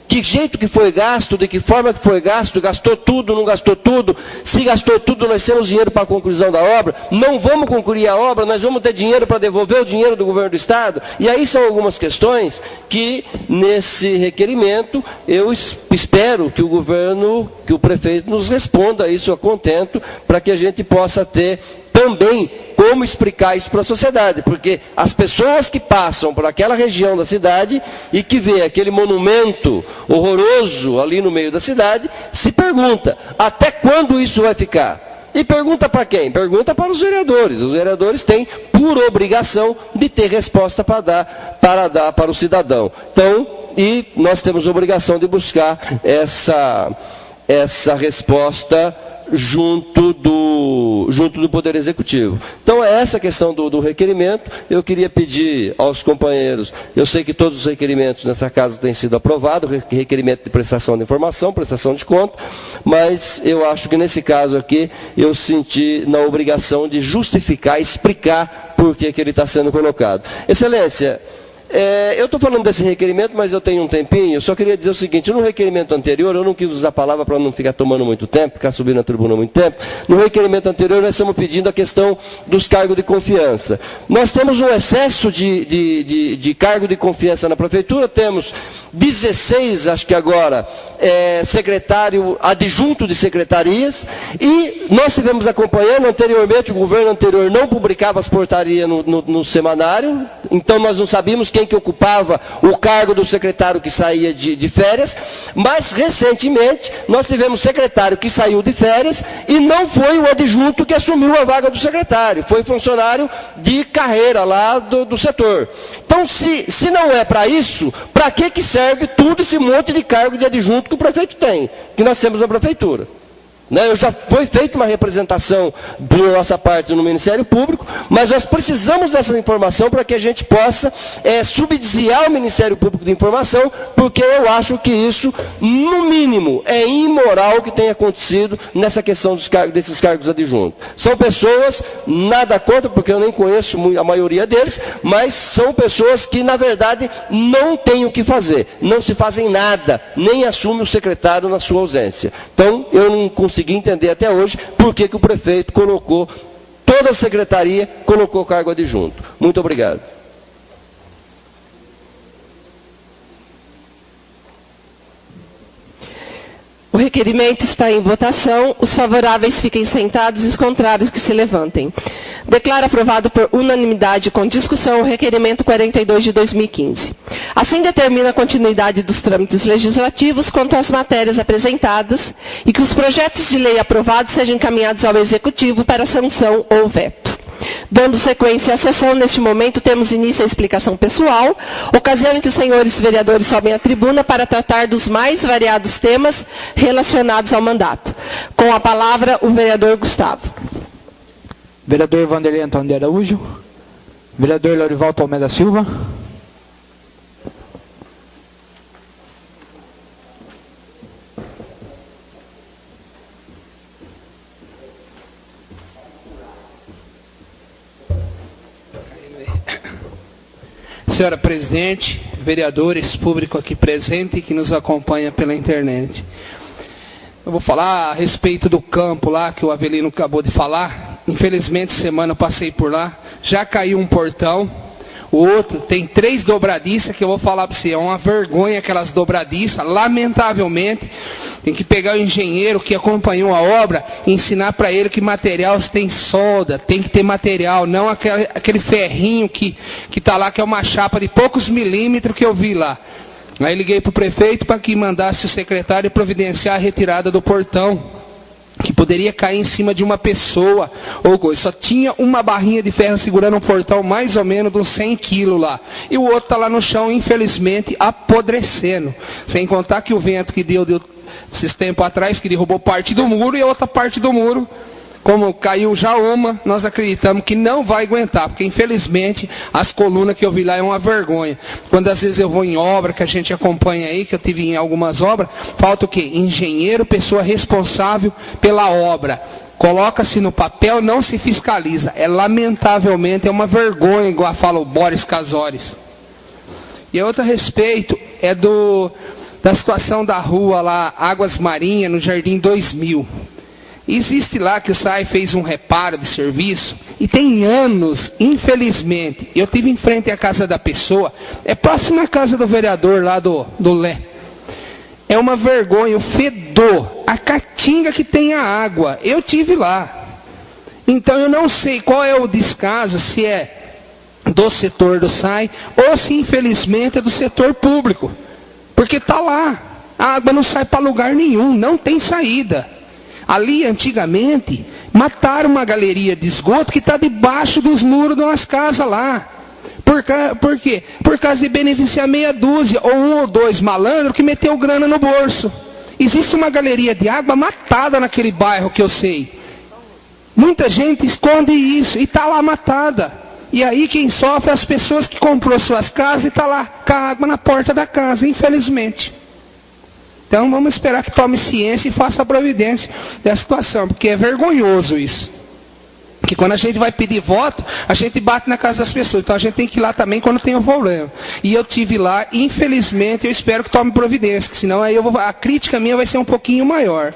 Que jeito que foi gasto? De que forma que foi gasto? Gastou tudo? Não gastou tudo? Se gastou tudo, nós temos dinheiro para a conclusão da obra? Não vamos concluir a obra? Nós vamos ter dinheiro para devolver o dinheiro do governo do estado? E aí são algumas questões que, nesse requerimento, eu espero que o governo, que o prefeito nos responda isso a contento, para que a gente possa ter também como explicar isso para a sociedade, porque as pessoas que passam por aquela região da cidade e que vê aquele monumento horroroso ali no meio da cidade, se pergunta, até quando isso vai ficar? E pergunta para quem? Pergunta para os vereadores. Os vereadores têm, por obrigação, de ter resposta para dar para o cidadão. Então, e nós temos a obrigação de buscar essa resposta junto do Poder Executivo. Então, é essa questão do requerimento. Eu queria pedir aos companheiros, eu sei que todos os requerimentos nessa casa têm sido aprovados, requerimento de prestação de informação, prestação de conta, mas eu acho que nesse caso aqui, eu senti na obrigação de justificar, explicar por que ele está sendo colocado. Excelência, eu estou falando desse requerimento, mas eu tenho um tempinho. Eu só queria dizer o seguinte, no requerimento anterior, eu não quis usar a palavra para não ficar tomando muito tempo, ficar subindo na tribuna muito tempo. No requerimento anterior, nós estamos pedindo a questão dos cargos de confiança. Nós temos um excesso de cargo de confiança na prefeitura, temos 16, acho que agora, secretário adjunto de secretarias, e nós estivemos acompanhando anteriormente, o governo anterior não publicava as portarias no semanário, então nós não sabíamos quem que ocupava o cargo do secretário que saía de férias, mas recentemente nós tivemos secretário que saiu de férias e não foi o adjunto que assumiu a vaga do secretário, foi funcionário de carreira lá do setor. Então, se não é para isso, para que serve tudo esse monte de cargo de adjunto que o prefeito tem, que nós temos na prefeitura? Já foi feita uma representação da nossa parte no Ministério Público, mas nós precisamos dessa informação para que a gente possa subsidiar o Ministério Público de Informação, porque eu acho que isso, no mínimo, é imoral o que tem acontecido nessa questão desses cargos adjuntos. São pessoas, nada contra, porque eu nem conheço a maioria deles, mas são pessoas que, na verdade, não têm o que fazer, não se fazem nada, nem assume o secretário na sua ausência. Então, eu não consegui entender até hoje por que o prefeito colocou, toda a secretaria colocou cargo adjunto. Muito obrigado. O requerimento está em votação. Os favoráveis fiquem sentados e os contrários que se levantem. Declaro aprovado por unanimidade com discussão o requerimento 42 de 2015. Assim determina a continuidade dos trâmites legislativos quanto às matérias apresentadas e que os projetos de lei aprovados sejam encaminhados ao Executivo para sanção ou veto. Dando sequência à sessão, neste momento temos início à explicação pessoal, ocasião em que os senhores vereadores sobem à tribuna para tratar dos mais variados temas relacionados ao mandato. Com a palavra, o vereador Gustavo. Vereador Vanderlei Antônio de Araújo. Vereador Lorivaldo Almeida Silva. Senhora Presidente, vereadores, público aqui presente e que nos acompanha pela internet. Eu vou falar a respeito do campo lá que o Avelino acabou de falar. Infelizmente, semana eu passei por lá, já caiu um portão, o outro tem 3 dobradiças que eu vou falar para você, é uma vergonha aquelas dobradiças, lamentavelmente, tem que pegar o engenheiro que acompanhou a obra e ensinar para ele que material tem solda, tem que ter material, não aquele ferrinho que está lá, que é uma chapa de poucos milímetros que eu vi lá. Aí liguei para o prefeito para que mandasse o secretário providenciar a retirada do portão, que poderia cair em cima de uma pessoa ou coisa. Só tinha uma barrinha de ferro segurando um portão mais ou menos de uns 100 quilos lá. E o outro está lá no chão, infelizmente, apodrecendo. Sem contar que o vento que deu esses tempos atrás, que derrubou parte do muro, e a outra parte do muro, como caiu já uma, nós acreditamos que não vai aguentar, porque infelizmente as colunas que eu vi lá é uma vergonha. Quando às vezes eu vou em obra, que a gente acompanha aí, que eu tive em algumas obras, falta o quê? Engenheiro, pessoa responsável pela obra. Coloca-se no papel, não se fiscaliza. Lamentavelmente, é uma vergonha, igual fala o Boris Casores. E a outro respeito é da situação da rua lá, Águas Marinhas, no Jardim 2000. Existe lá que o SAI fez um reparo de serviço e tem anos, infelizmente, eu tive em frente à casa da pessoa, é próxima à casa do vereador lá do Lé. É uma vergonha, o fedor, a caatinga que tem a água, eu tive lá. Então eu não sei qual é o descaso, se é do setor do SAI ou se infelizmente é do setor público. Porque está lá, a água não sai para lugar nenhum, não tem saída. Ali antigamente mataram uma galeria de esgoto que está debaixo dos muros de umas casas lá. Por quê? Por causa de beneficiar meia dúzia ou um ou dois malandros que meteu grana no bolso. Existe uma galeria de água matada naquele bairro que eu sei. Muita gente esconde isso e está lá matada. E aí quem sofre é as pessoas que comprou suas casas e está lá com a água na porta da casa, infelizmente. Então vamos esperar que tome ciência e faça a providência da situação, porque é vergonhoso isso. Que quando a gente vai pedir voto, a gente bate na casa das pessoas. Então a gente tem que ir lá também quando tem um problema. E eu tive lá, infelizmente, eu espero que tome providência, que senão aí a crítica minha vai ser um pouquinho maior.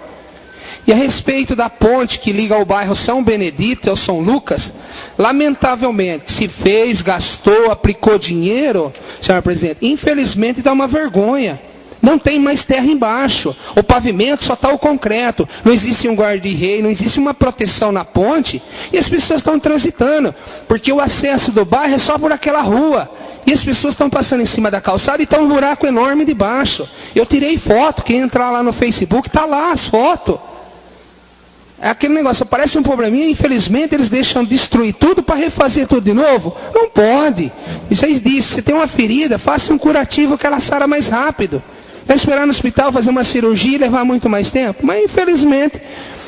E a respeito da ponte que liga ao bairro São Benedito ao São Lucas, lamentavelmente, se fez, gastou, aplicou dinheiro, senhora presidente, infelizmente dá uma vergonha. Não tem mais terra embaixo. O pavimento só está o concreto. Não existe um guarda-rei, não existe uma proteção na ponte. E as pessoas estão transitando. Porque o acesso do bairro é só por aquela rua. E as pessoas estão passando em cima da calçada e está um buraco enorme debaixo. Eu tirei foto. Quem entrar lá no Facebook, está lá as fotos. É aquele negócio, parece um probleminha, infelizmente eles deixam destruir tudo para refazer tudo de novo. Não pode. Já disse, se tem uma ferida, faça um curativo que ela sara mais rápido. Vai esperar no hospital fazer uma cirurgia e levar muito mais tempo? Mas infelizmente,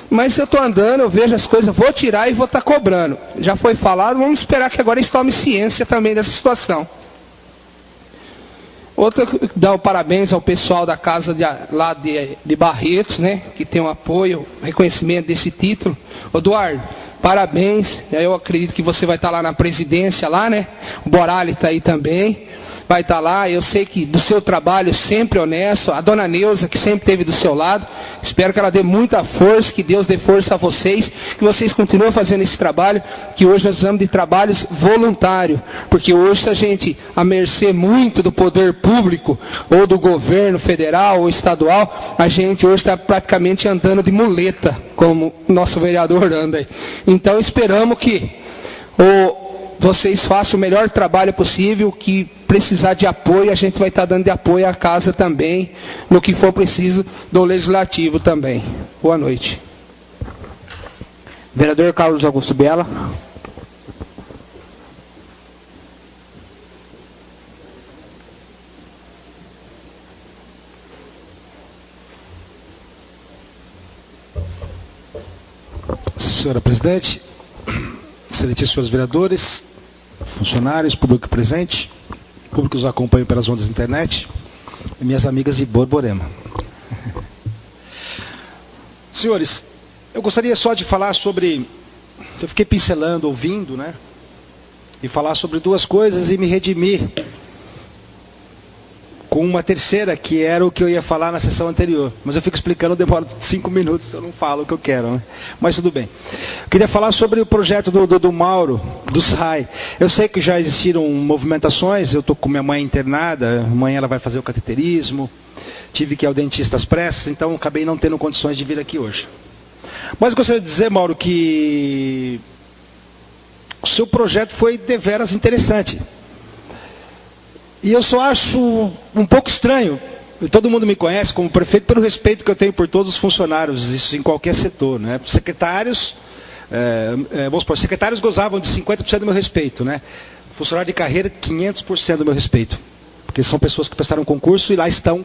mas eu estou andando, eu vejo as coisas, vou tirar e vou estar cobrando. Já foi falado, vamos esperar que agora eles tomem ciência também dessa situação. Outra, dar o parabéns ao pessoal da casa lá de Barretos, né, que tem um apoio, reconhecimento desse título. Eduardo, parabéns. Eu acredito que você vai estar lá na presidência, lá, né? O Borali está aí também. Vai estar lá, eu sei que do seu trabalho sempre honesto, a dona Neuza, que sempre esteve do seu lado, espero que ela dê muita força, que Deus dê força a vocês, que vocês continuem fazendo esse trabalho, que hoje nós precisamos de trabalhos voluntários, porque hoje se a gente, a mercê muito do poder público, ou do governo federal ou estadual, a gente hoje está praticamente andando de muleta, como o nosso vereador anda aí. Então esperamos que vocês façam o melhor trabalho possível, que precisar de apoio, a gente vai estar dando de apoio à casa também, no que for preciso do Legislativo também. Boa noite. Vereador Carlos Augusto Biela. Senhora presidente, excelentíssimos senhores vereadores, funcionários, público presente, público que nos acompanha pelas ondas da internet, e minhas amigas de Borborema. Senhores, eu gostaria só de falar sobre, eu fiquei pincelando, ouvindo, né, e falar sobre duas coisas e me redimir com uma terceira, que era o que eu ia falar na sessão anterior. Mas eu fico explicando, demora 5 minutos, eu não falo o que eu quero, né? Mas tudo bem. Eu queria falar sobre o projeto do Mauro, do SAI. Eu sei que já existiram movimentações, eu estou com minha mãe internada, amanhã ela vai fazer o cateterismo, tive que ir ao dentista às pressas, então acabei não tendo condições de vir aqui hoje. Mas eu gostaria de dizer, Mauro, que o seu projeto foi deveras interessante. E eu só acho um pouco estranho, todo mundo me conhece como prefeito pelo respeito que eu tenho por todos os funcionários, isso em qualquer setor, né? Secretários, vamos supor, secretários gozavam de 50% do meu respeito, né? Funcionário de carreira, 500% do meu respeito, porque são pessoas que prestaram concurso e lá estão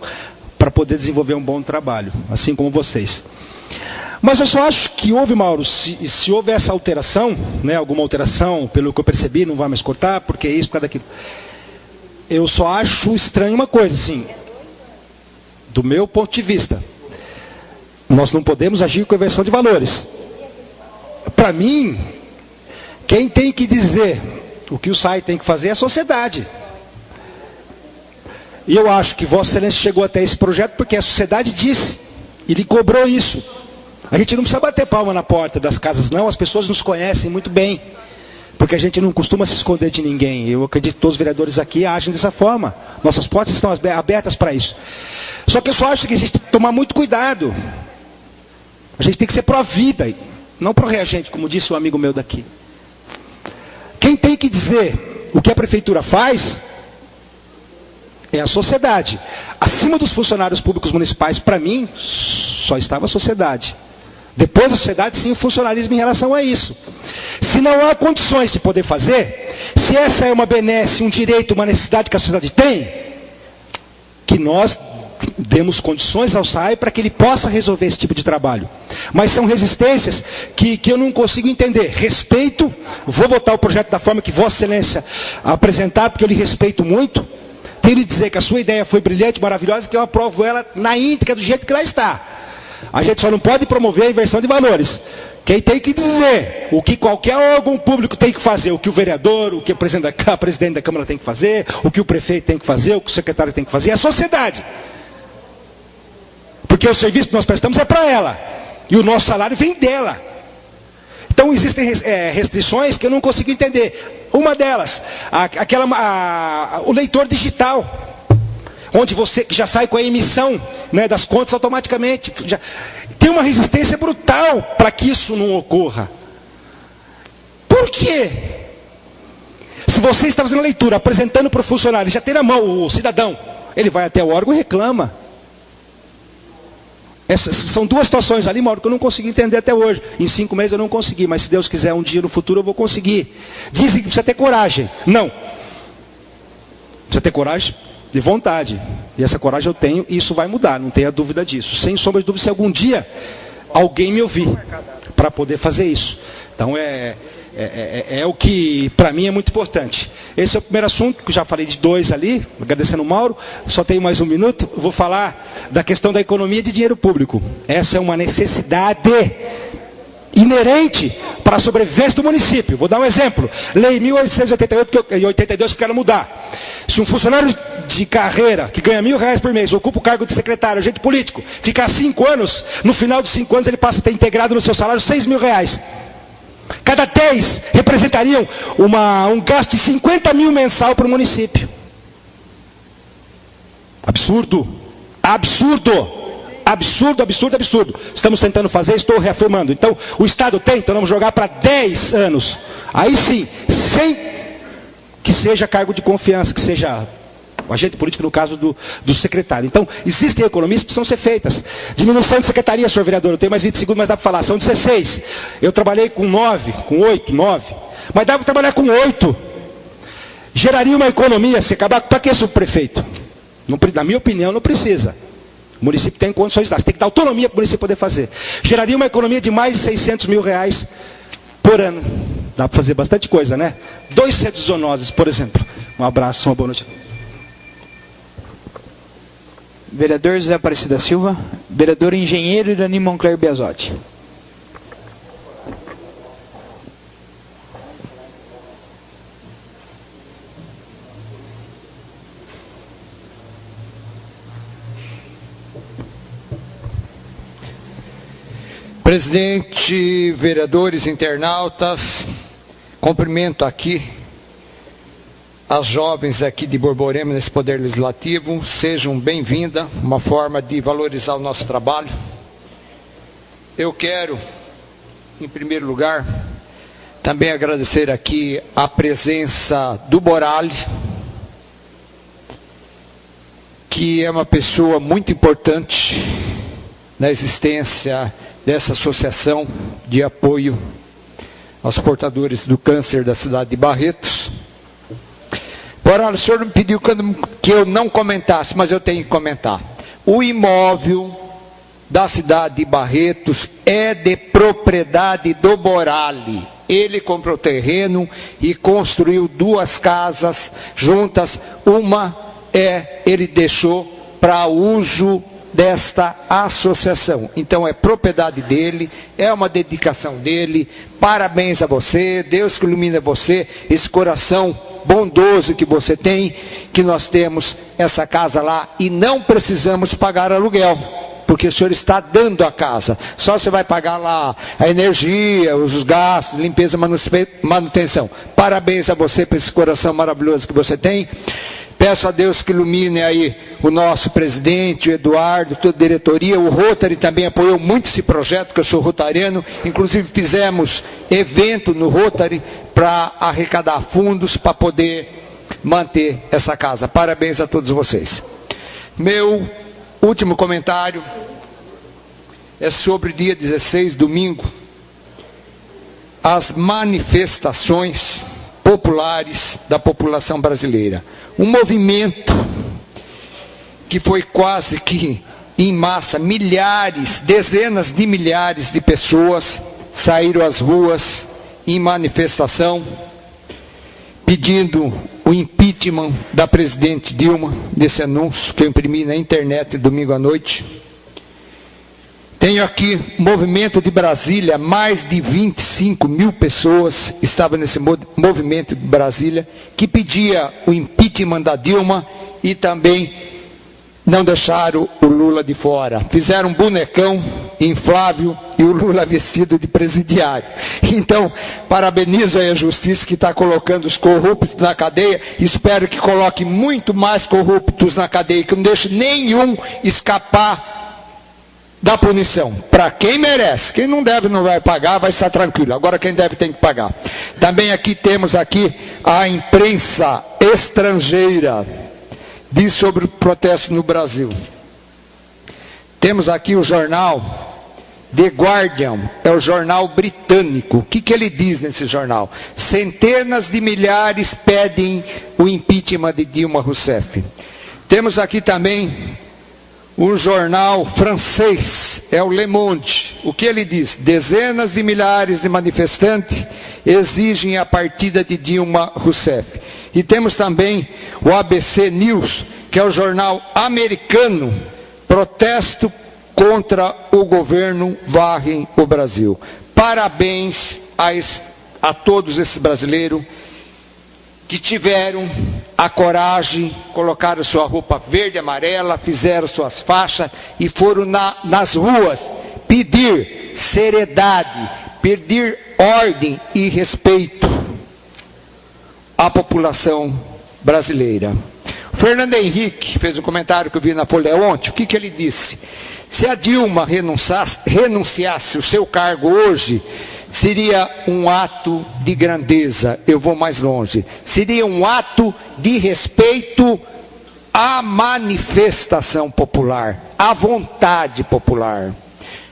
para poder desenvolver um bom trabalho, assim como vocês. Mas eu só acho que houve, Mauro, se houve essa alteração, né, alguma alteração, pelo que eu percebi, não vai mais cortar, porque é isso, por causa daquilo. Eu só acho estranho uma coisa, assim, do meu ponto de vista. Nós não podemos agir com inversão de valores. Para mim, quem tem que dizer o que o SAI tem que fazer é a sociedade. E eu acho que Vossa Excelência chegou até esse projeto porque a sociedade disse, e lhe cobrou isso. A gente não precisa bater palma na porta das casas, não, as pessoas nos conhecem muito bem. Porque a gente não costuma se esconder de ninguém. Eu acredito que todos os vereadores aqui agem dessa forma. Nossas portas estão abertas para isso. Só que eu só acho que a gente tem que tomar muito cuidado. A gente tem que ser pró-vida. não para o reagente, como disse um amigo meu daqui. Quem tem que dizer o que a prefeitura faz é a sociedade. Acima dos funcionários públicos municipais, para mim, só estava a sociedade. Depois da sociedade, sim, o funcionalismo em relação a isso. Se não há condições de poder fazer, se essa é uma benesse, um direito, uma necessidade que a sociedade tem, que nós demos condições ao SAI para que ele possa resolver esse tipo de trabalho. Mas são resistências que eu não consigo entender. Respeito, vou votar o projeto da forma que Vossa Excelência apresentar, porque eu lhe respeito muito. Tenho lhe dizer que a sua ideia foi brilhante, maravilhosa, que eu aprovo ela na íntegra, do jeito que ela está. A gente só não pode promover a inversão de valores. Quem tem que dizer o que qualquer órgão público tem que fazer, o que o vereador, o que o presidente da Câmara tem que fazer, o que o prefeito tem que fazer, o que o secretário tem que fazer, é a sociedade. Porque o serviço que nós prestamos é para ela. E o nosso salário vem dela. Então existem restrições que eu não consigo entender. Uma delas, o leitor digital. Onde você já sai com a emissão, né, das contas automaticamente. Tem uma resistência brutal para que isso não ocorra. Por quê? Se você está fazendo a leitura, apresentando para o funcionário, já tem na mão o cidadão, ele vai até o órgão e reclama. Essas são duas situações ali, Mauro, que eu não consegui entender até hoje. Em 5 meses eu não consegui, mas se Deus quiser um dia no futuro eu vou conseguir. Dizem que precisa ter coragem. Não. Precisa ter coragem de vontade. E essa coragem eu tenho e isso vai mudar, não tenha dúvida disso. Sem sombra de dúvida, se algum dia alguém me ouvir para poder fazer isso. Então é o que para mim é muito importante. Esse é o primeiro assunto, que eu já falei de 2 ali, agradecendo o Mauro, só tenho mais 1 minuto, eu vou falar da questão da economia de dinheiro público. Essa é uma necessidade inerente para a sobrevivência do município. Vou dar um exemplo. Lei 1882 que eu quero mudar. Se um funcionário de carreira que ganha R$1.000 por mês, ocupa o cargo de secretário, agente político, ficar 5 anos, no final dos 5 anos ele passa a ter integrado no seu salário R$6.000. Cada 10 representariam um gasto de 50 mil mensal para o município. Absurdo. Absurdo. Absurdo, absurdo, absurdo. Estamos tentando fazer, estou reafirmando. Então, o Estado tem, então vamos jogar para 10 anos. Aí sim, sem que seja cargo de confiança, que seja o agente político, no caso do secretário. Então, existem economias que precisam ser feitas. Diminuição de secretaria, senhor vereador, eu tenho mais 20 segundos, mas dá para falar. São 16. Eu trabalhei com 9, com 8, 9. Mas dá para trabalhar com 8. Geraria uma economia, se acabar. Para que subprefeito? Na minha opinião, não precisa. O município tem condições de dar. Você tem que dar autonomia para o município poder fazer. Geraria uma economia de mais de R$600 mil por ano. Dá para fazer bastante coisa, né? 2 centros zoonoses, por exemplo. Um abraço, uma boa noite a todos. Vereador José Aparecido da Silva. Vereador Engenheiro Irani Moncler Biasotti. Presidente, vereadores, internautas, cumprimento aqui as jovens aqui de Borborema nesse Poder Legislativo. Sejam bem-vindas, uma forma de valorizar o nosso trabalho. Eu quero, em primeiro lugar, também agradecer aqui a presença do Borali, que é uma pessoa muito importante na existência dessa associação de apoio aos portadores do câncer da cidade de Barretos. Porém, o senhor me pediu que eu não comentasse, mas eu tenho que comentar. O imóvel da cidade de Barretos é de propriedade do Borali. Ele comprou terreno e construiu 2 casas juntas. Uma ele deixou para uso desta associação. Então é propriedade dele, é uma dedicação dele. Parabéns a você, Deus que ilumina você, esse coração bondoso que você tem, que nós temos essa casa lá e não precisamos pagar aluguel, porque o senhor está dando a casa. Só você vai pagar lá a energia, os gastos, limpeza, manutenção. Parabéns a você por esse coração maravilhoso que você tem. Peço a Deus que ilumine aí o nosso presidente, o Eduardo, toda a diretoria. O Rotary também apoiou muito esse projeto, que eu sou rotariano. Inclusive fizemos evento no Rotary para arrecadar fundos para poder manter essa casa. Parabéns a todos vocês. Meu último comentário é sobre o dia 16, domingo, as manifestações populares da população brasileira. Um movimento que foi quase que em massa, milhares, dezenas de milhares de pessoas saíram às ruas em manifestação, pedindo o impeachment da presidente Dilma, desse anúncio que eu imprimi na internet domingo à noite. Tenho aqui o movimento de Brasília, mais de 25 mil pessoas estavam nesse movimento de Brasília, que pedia o impeachment da Dilma e também não deixaram o Lula de fora. Fizeram um bonecão inflável e o Lula vestido de presidiário. Então, parabenizo aí a justiça que está colocando os corruptos na cadeia. Espero que coloque muito mais corruptos na cadeia, que não deixe nenhum escapar da punição. Para quem merece. Quem não deve não vai pagar, vai estar tranquilo. Agora quem deve tem que pagar. Também aqui temos aqui a imprensa estrangeira. Diz sobre o protesto no Brasil. Temos aqui o jornal The Guardian, é o jornal britânico. O que ele diz nesse jornal? Centenas de milhares pedem o impeachment de Dilma Rousseff. Temos aqui também um jornal francês, é o Le Monde. O que ele diz? Dezenas de milhares de manifestantes exigem a partida de Dilma Rousseff. E temos também o ABC News, que é o jornal americano. Protesto contra o governo varrem o Brasil. Parabéns a todos esses brasileiros que tiveram a coragem, colocaram sua roupa verde e amarela, fizeram suas faixas e foram nas ruas pedir seriedade, pedir ordem e respeito à população brasileira. O Fernando Henrique fez um comentário que eu vi na Folha ontem. O que ele disse? Se a Dilma renunciasse o seu cargo hoje, seria um ato de grandeza. Eu vou mais longe. Seria um ato de respeito à manifestação popular, à vontade popular.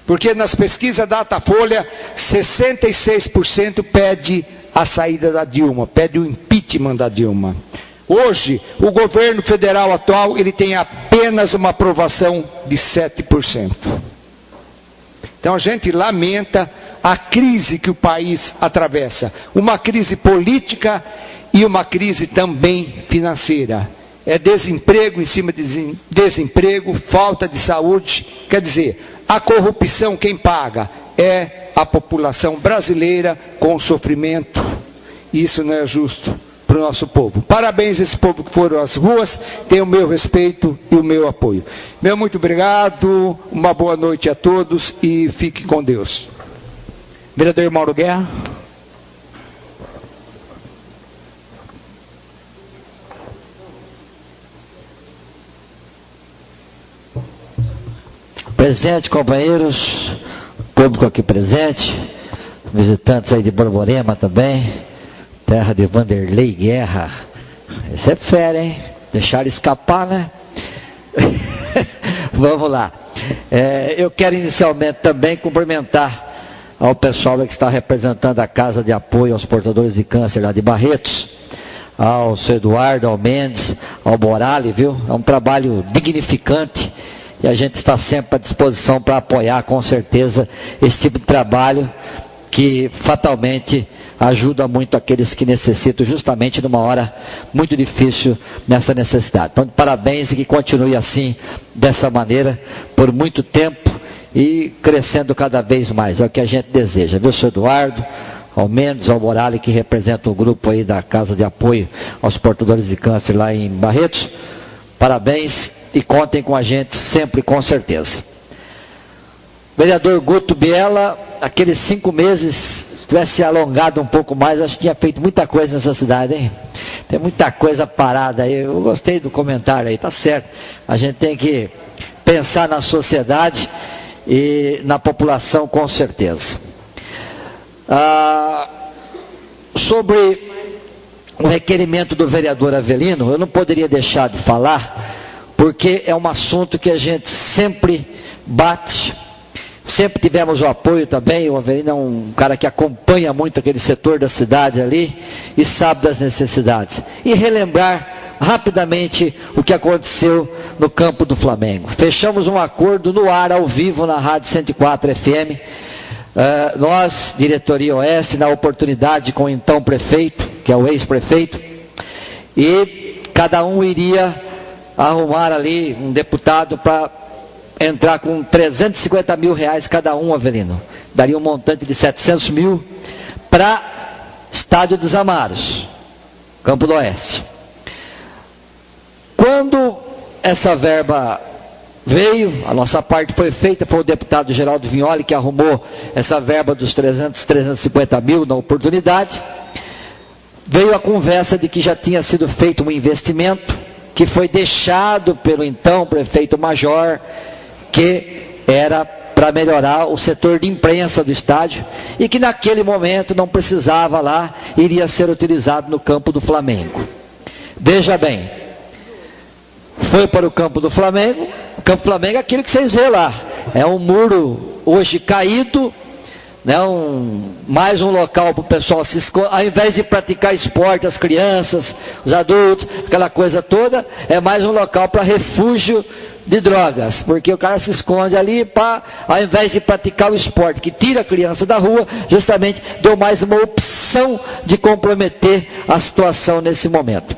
Porque nas pesquisas Datafolha, 66% pede a saída da Dilma, pede o impeachment da Dilma. Hoje, o governo federal atual, ele tem apenas uma aprovação de 7%. Então a gente lamenta a crise que o país atravessa. Uma crise política e uma crise também financeira. É desemprego em cima de desemprego, falta de saúde. Quer dizer, a corrupção quem paga é a população brasileira com sofrimento. Isso não é justo para o nosso povo. Parabéns a esse povo que foram às ruas, tem o meu respeito e o meu apoio. Meu muito obrigado, uma boa noite a todos e fique com Deus. Vereador Mauro Guerra. Presidente, companheiros, público aqui presente, visitantes aí de Borborema também, terra de Vanderlei Guerra. Esse é fera, hein? Deixaram escapar, né? Vamos lá. Eu quero inicialmente também cumprimentar ao pessoal que está representando a Casa de Apoio aos Portadores de Câncer lá de Barretos, ao seu Eduardo, ao Mendes, ao Borali, viu? É um trabalho dignificante e a gente está sempre à disposição para apoiar com certeza esse tipo de trabalho que fatalmente ajuda muito aqueles que necessitam justamente numa hora muito difícil nessa necessidade. Então, parabéns e que continue assim, dessa maneira, por muito tempo e crescendo cada vez mais. É o que a gente deseja, viu, seu Eduardo, ao Mendes, ao Morales, que representa o grupo aí da Casa de Apoio aos Portadores de Câncer lá em Barretos. Parabéns e contem com a gente sempre, com certeza. Vereador Guto Biela, aqueles 5 meses, tivesse alongado um pouco mais, acho que tinha feito muita coisa nessa cidade, hein? Tem muita coisa parada aí. Eu gostei do comentário aí, tá certo. A gente tem que pensar na sociedade e na população, com certeza. Sobre o requerimento do vereador Avelino, eu não poderia deixar de falar, porque é um assunto que a gente sempre bate, sempre tivemos o apoio também. O Avelino é um cara que acompanha muito aquele setor da cidade ali e sabe das necessidades. E relembrar rapidamente o que aconteceu no campo do Flamengo. Fechamos um acordo no ar, ao vivo, na Rádio 104 FM. Nós, diretoria Oeste, na oportunidade com o então prefeito, que é o ex-prefeito, e cada um iria arrumar ali um deputado para entrar com 350 mil reais cada um, Avelino. Daria um montante de 700 mil para Estádio dos Amaros, Campo do Oeste. Quando essa verba veio, a nossa parte foi feita, foi o deputado Geraldo Vignoli que arrumou essa verba dos 350 mil na oportunidade. Veio a conversa de que já tinha sido feito um investimento, que foi deixado pelo então prefeito Major, que era para melhorar o setor de imprensa do estádio, e que naquele momento não precisava lá, iria ser utilizado no campo do Flamengo. Veja bem, foi para o campo do Flamengo. O campo do Flamengo é aquilo que vocês vê lá, é um muro hoje caído, né, mais um local para o pessoal se esconder, ao invés de praticar esporte, as crianças, os adultos, aquela coisa toda, é mais um local para refúgio de drogas, porque o cara se esconde ali, ao invés de praticar o esporte, que tira a criança da rua, justamente deu mais uma opção de comprometer a situação nesse momento.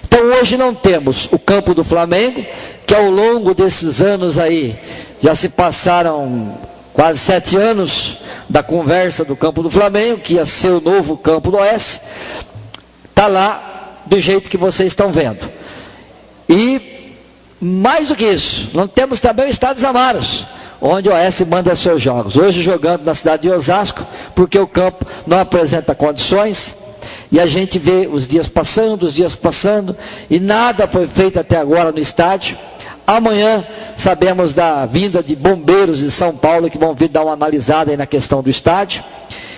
Então hoje não temos o campo do Flamengo, que ao longo desses anos aí, já se passaram quase 7 anos da conversa do campo do Flamengo, que ia ser o novo campo do Oeste, está lá do jeito que vocês estão vendo. E mais do que isso, não temos também o Estádio dos Amaros, onde o Oeste manda seus jogos. Hoje jogando na cidade de Osasco, porque o campo não apresenta condições. E a gente vê os dias passando, e nada foi feito até agora no estádio. Amanhã sabemos da vinda de bombeiros de São Paulo, que vão vir dar uma analisada aí na questão do estádio,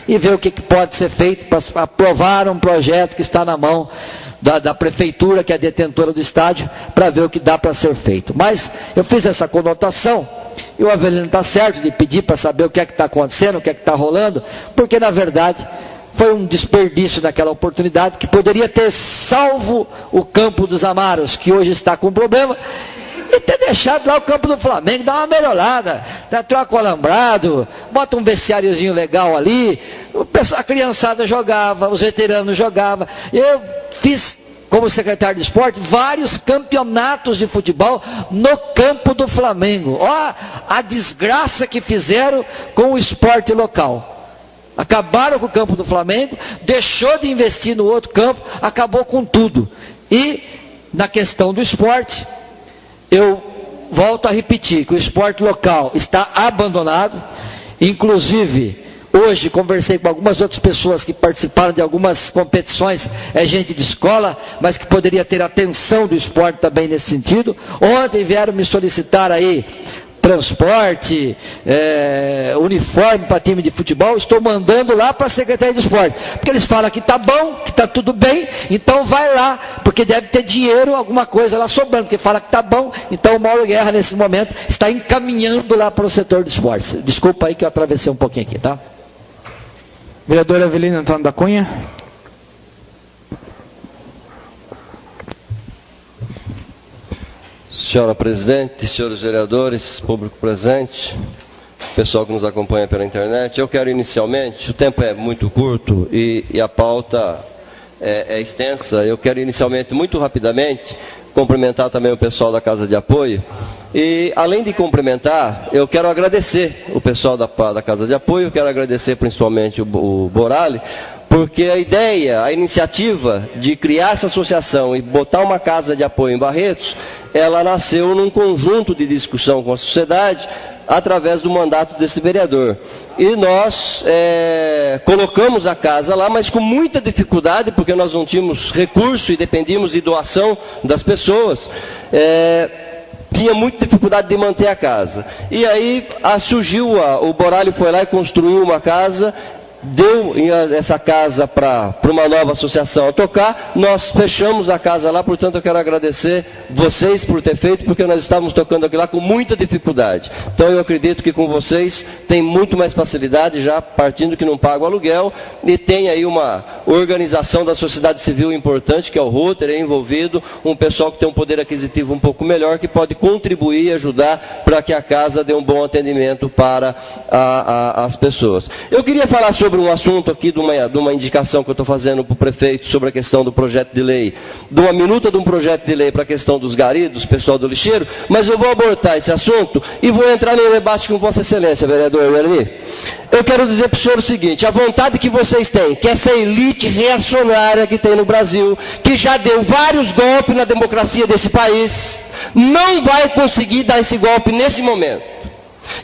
e ver o que pode ser feito para aprovar um projeto que está na mão da prefeitura, que é a detentora do estádio, para ver o que dá para ser feito. Mas eu fiz essa conotação, e o Avelino está certo de pedir para saber o que é que está acontecendo, o que é que está rolando, porque na verdade foi um desperdício naquela oportunidade, que poderia ter salvo o campo dos Amaros, que hoje está com problema, e ter deixado lá o campo do Flamengo, dar uma melhorada, né? Troca o alambrado, bota um vestiáriozinho legal ali, a criançada jogava, os veteranos jogavam. Eu fiz, como secretário de esporte, vários campeonatos de futebol no campo do Flamengo. Ó, a desgraça que fizeram com o esporte local. Acabaram com o campo do Flamengo, deixou de investir no outro campo, acabou com tudo. E na questão do esporte, eu volto a repetir que o esporte local está abandonado. Inclusive, hoje conversei com algumas outras pessoas que participaram de algumas competições, é gente de escola, mas que poderia ter atenção do esporte também nesse sentido. Ontem vieram me solicitar aí transporte, uniforme para time de futebol. Estou mandando lá para a Secretaria de Esporte, porque eles falam que está bom, que está tudo bem, então vai lá, porque deve ter dinheiro, alguma coisa lá sobrando, porque fala que está bom. Então o Mauro Guerra nesse momento está encaminhando lá para o setor de esportes. Desculpa aí que eu atravessei um pouquinho aqui, tá? Vereador Avelino Antônio da Cunha. Senhora presidente, senhores vereadores, público presente, pessoal que nos acompanha pela internet, eu quero inicialmente, o tempo é muito curto e a pauta é extensa, eu quero inicialmente, muito rapidamente, cumprimentar também o pessoal da Casa de Apoio. E, além de cumprimentar, eu quero agradecer o pessoal da Casa de Apoio, quero agradecer principalmente o Borali, porque a ideia, a iniciativa de criar essa associação e botar uma casa de apoio em Barretos, ela nasceu num conjunto de discussão com a sociedade, através do mandato desse vereador. E nós colocamos a casa lá, mas com muita dificuldade, porque nós não tínhamos recurso e dependíamos de doação das pessoas. Tinha muita dificuldade de manter a casa. E aí surgiu, o Boralho foi lá e construiu uma casa, deu essa casa para uma nova associação a tocar, nós fechamos a casa lá, portanto eu quero agradecer vocês por ter feito, porque nós estávamos tocando aqui lá com muita dificuldade. Então eu acredito que com vocês tem muito mais facilidade, já partindo que não paga o aluguel, e tem aí uma organização da sociedade civil importante, que é o Rotary, envolvido, um pessoal que tem um poder aquisitivo um pouco melhor, que pode contribuir e ajudar para que a casa dê um bom atendimento para as pessoas. Eu queria falar sobre um assunto aqui, de uma indicação que eu estou fazendo para o prefeito sobre a questão do projeto de lei, de uma minuta de um projeto de lei para a questão dos garis, pessoal do lixeiro, mas eu vou abortar esse assunto e vou entrar no debate com Vossa Excelência, vereador Erli. Eu quero dizer para o senhor o seguinte, a vontade que vocês têm, que essa elite reacionária que tem no Brasil, que já deu vários golpes na democracia desse país, não vai conseguir dar esse golpe nesse momento.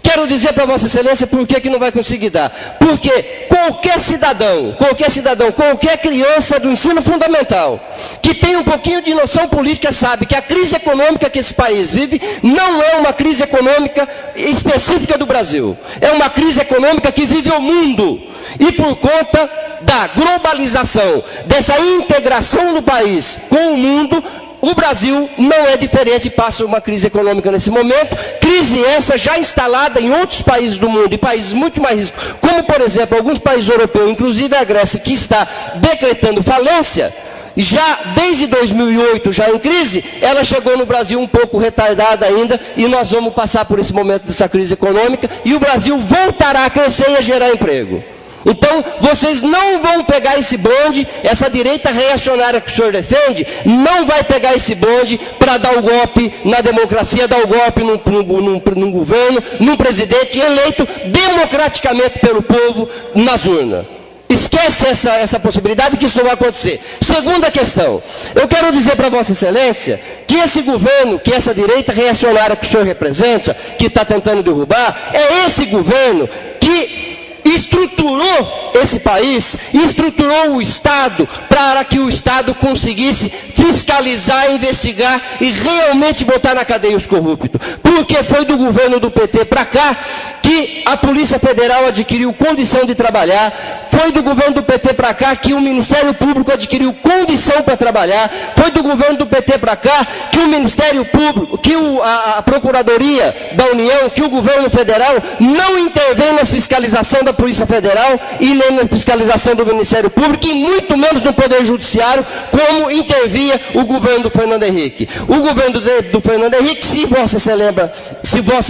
Quero dizer para Vossa Excelência por que não vai conseguir dar. Porque qualquer cidadão, qualquer criança do ensino fundamental, que tem um pouquinho de noção política, sabe que a crise econômica que esse país vive não é uma crise econômica específica do Brasil. É uma crise econômica que vive o mundo. E por conta da globalização, dessa integração do país com o mundo, o Brasil não é diferente, passa uma crise econômica nesse momento, crise essa já instalada em outros países do mundo, e países muito mais ricos, como por exemplo alguns países europeus, inclusive a Grécia, que está decretando falência, já desde 2008, já em crise, ela chegou no Brasil um pouco retardada ainda, e nós vamos passar por esse momento dessa crise econômica, e o Brasil voltará a crescer e a gerar emprego. Então, vocês não vão pegar esse bonde, essa direita reacionária que o senhor defende, não vai pegar esse bonde para dar o golpe na democracia, dar o golpe num governo, num presidente eleito democraticamente pelo povo nas urnas. Esquece essa possibilidade que isso não vai acontecer. Segunda questão, eu quero dizer para Vossa Excelência que esse governo, que essa direita reacionária que o senhor representa, que está tentando derrubar, é esse governo que estruturou esse país, estruturou o Estado para que o Estado conseguisse fiscalizar, investigar e realmente botar na cadeia os corruptos. Porque foi do governo do PT para cá que a Polícia Federal adquiriu condição de trabalhar, foi do governo do PT para cá que o Ministério Público adquiriu condição para trabalhar, foi do governo do PT para cá que o Ministério Público, que a Procuradoria da União, que o governo federal não intervém na fiscalização da Polícia Federal e nem na fiscalização do Ministério Público, e muito menos no Poder Judiciário, como intervia o governo do Fernando Henrique. O governo do Fernando Henrique, se Vossa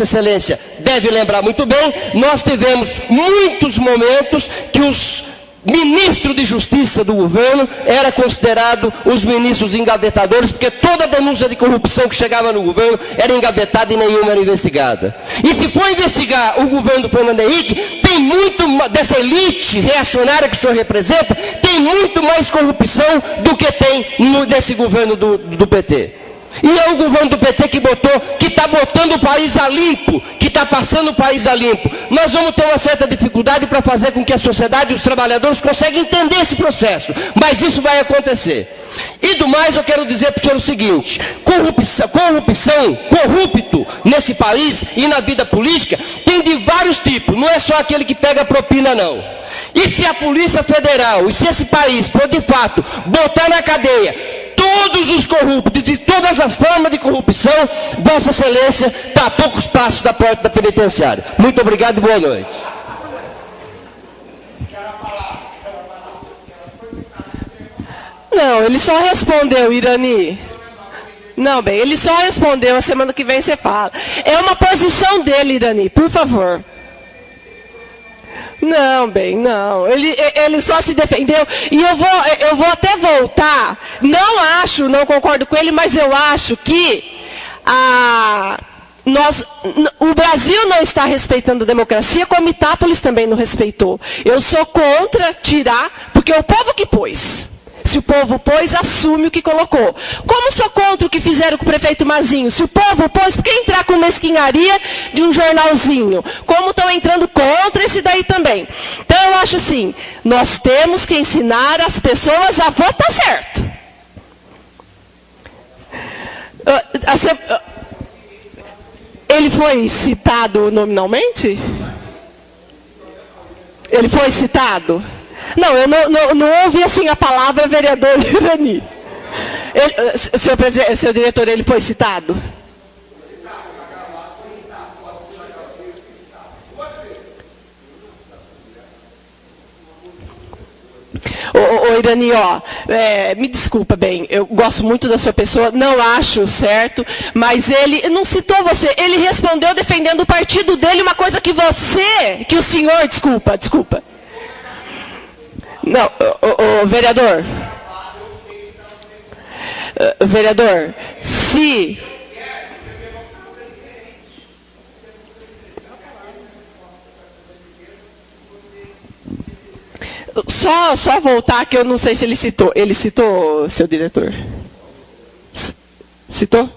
Excelência deve lembrar muito bem, nós tivemos muitos momentos que os ministros de justiça do governo era considerado os ministros engavetadores, porque toda denúncia de corrupção que chegava no governo era engavetada e nenhuma era investigada. E se for investigar o governo do Fernando Henrique, tem muito dessa elite reacionária que o senhor representa, tem muito mais corrupção do que tem desse governo do PT. E é o governo do PT que está botando o país a limpo, que está passando o país a limpo. Nós vamos ter uma certa dificuldade para fazer com que a sociedade e os trabalhadores consigam entender esse processo, mas isso vai acontecer. E do mais, eu quero dizer para o senhor o seguinte, corrupto nesse país e na vida política, tem de vários tipos, não é só aquele que pega propina não. E se a Polícia Federal, e se esse país for de fato botar na cadeia todos os corruptos, de todas as formas de corrupção, Vossa Excelência está a poucos passos da porta da penitenciária. Muito obrigado e boa noite. Não, ele só respondeu, Irani. Não, bem, ele só respondeu, a semana que vem você fala. É uma posição dele, Irani, por favor. Não, bem, não. Ele só se defendeu. E eu vou até voltar. Não concordo com ele, mas eu acho que o Brasil não está respeitando a democracia, como Itápolis também não respeitou. Eu sou contra tirar, porque é o povo que pôs. Se o povo pôs, assume o que colocou. Como sou contra o que fizeram com o prefeito Mazinho? Se o povo pôs, por que entrar com mesquinharia de um jornalzinho? Como estão entrando contra esse daí também? Então eu acho assim, nós temos que ensinar as pessoas a votar certo. Ele foi citado nominalmente? Ele foi citado? Não, eu não ouvi assim a palavra vereador Irani. Seu diretor, ele foi citado? Ô Irani, ó, me desculpa bem, eu gosto muito da sua pessoa, não acho certo, mas ele não citou você, ele respondeu defendendo o partido dele, uma coisa que o senhor, desculpa. Não, vereador, se... Só voltar, que eu não sei se ele citou. Ele citou, seu diretor? Citou?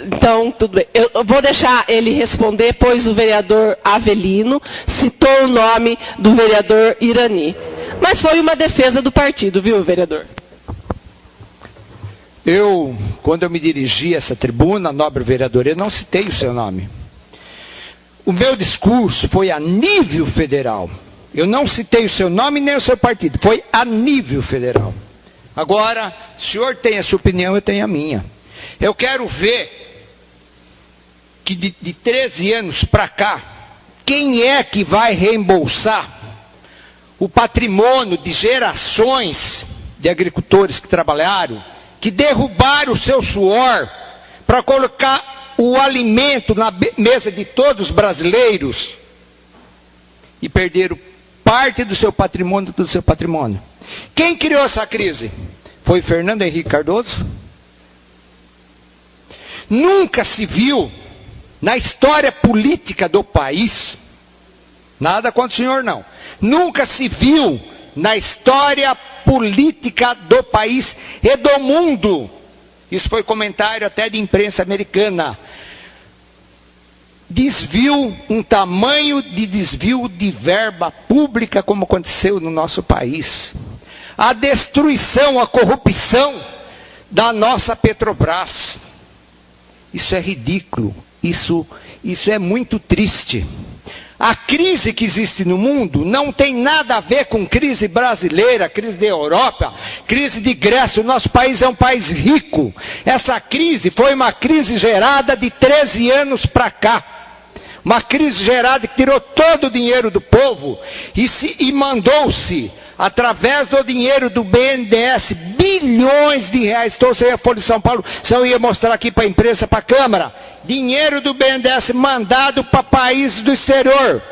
Então, tudo bem. Eu vou deixar ele responder, pois o vereador Avelino citou o nome do vereador Irani. Mas foi uma defesa do partido, viu, vereador? Quando eu me dirigi a essa tribuna, nobre vereador, eu não citei o seu nome. O meu discurso foi a nível federal. Eu não citei o seu nome nem o seu partido. Foi a nível federal. Agora, o senhor tem a sua opinião, eu tenho a minha. Eu quero ver que de 13 anos para cá, quem é que vai reembolsar o patrimônio de gerações de agricultores que trabalharam, que derrubaram o seu suor para colocar o alimento na mesa de todos os brasileiros e perderam parte do seu patrimônio, Quem criou essa crise? Foi Fernando Henrique Cardoso? Nunca se viu na história política do país, nada contra o senhor não, nunca se viu na história política do país e do mundo, isso foi comentário até de imprensa americana, um tamanho de desvio de verba pública como aconteceu no nosso país. A destruição, a corrupção da nossa Petrobras. Isso é ridículo, isso é muito triste. A crise que existe no mundo não tem nada a ver com crise brasileira, crise da Europa, crise de Grécia. O nosso país é um país rico. Essa crise foi uma crise gerada de 13 anos para cá. Uma crise gerada que tirou todo o dinheiro do povo e mandou-se, através do dinheiro do BNDES, bilhões de reais. Estou sem a Folha de São Paulo, senão eu ia mostrar aqui para a imprensa, para a Câmara. Dinheiro do BNDES mandado para países do exterior,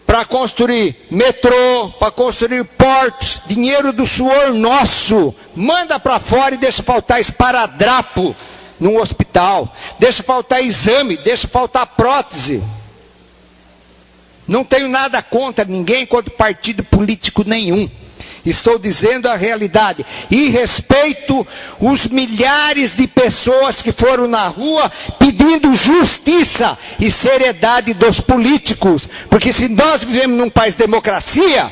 para construir metrô, para construir portos, dinheiro do suor nosso. Manda para fora e deixa faltar esparadrapo num hospital, deixa faltar exame, deixa faltar prótese. Não tenho nada contra ninguém, contra partido político nenhum. Estou dizendo a realidade. E respeito os milhares de pessoas que foram na rua pedindo justiça e seriedade dos políticos. Porque se nós vivemos num país de democracia,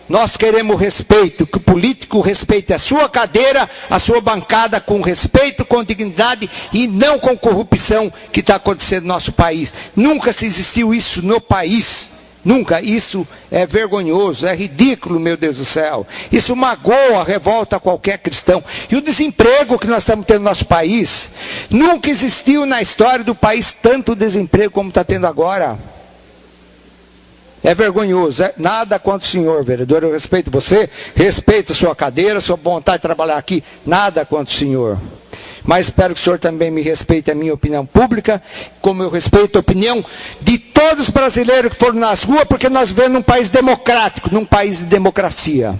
nós queremos respeito, que o político respeite a sua cadeira, a sua bancada com respeito, com dignidade e não com corrupção que está acontecendo no nosso país. Nunca se existiu isso no país. Nunca. Isso é vergonhoso, é ridículo, meu Deus do céu. Isso magoa, revolta qualquer cristão. E o desemprego que nós estamos tendo no nosso país, nunca existiu na história do país tanto desemprego como está tendo agora. É vergonhoso, nada contra o senhor, vereador, eu respeito você, respeito a sua cadeira, a sua vontade de trabalhar aqui, nada contra o senhor. Mas espero que o senhor também me respeite a minha opinião pública, como eu respeito a opinião de todos os brasileiros que foram nas ruas, porque nós vivemos num país democrático, num país de democracia.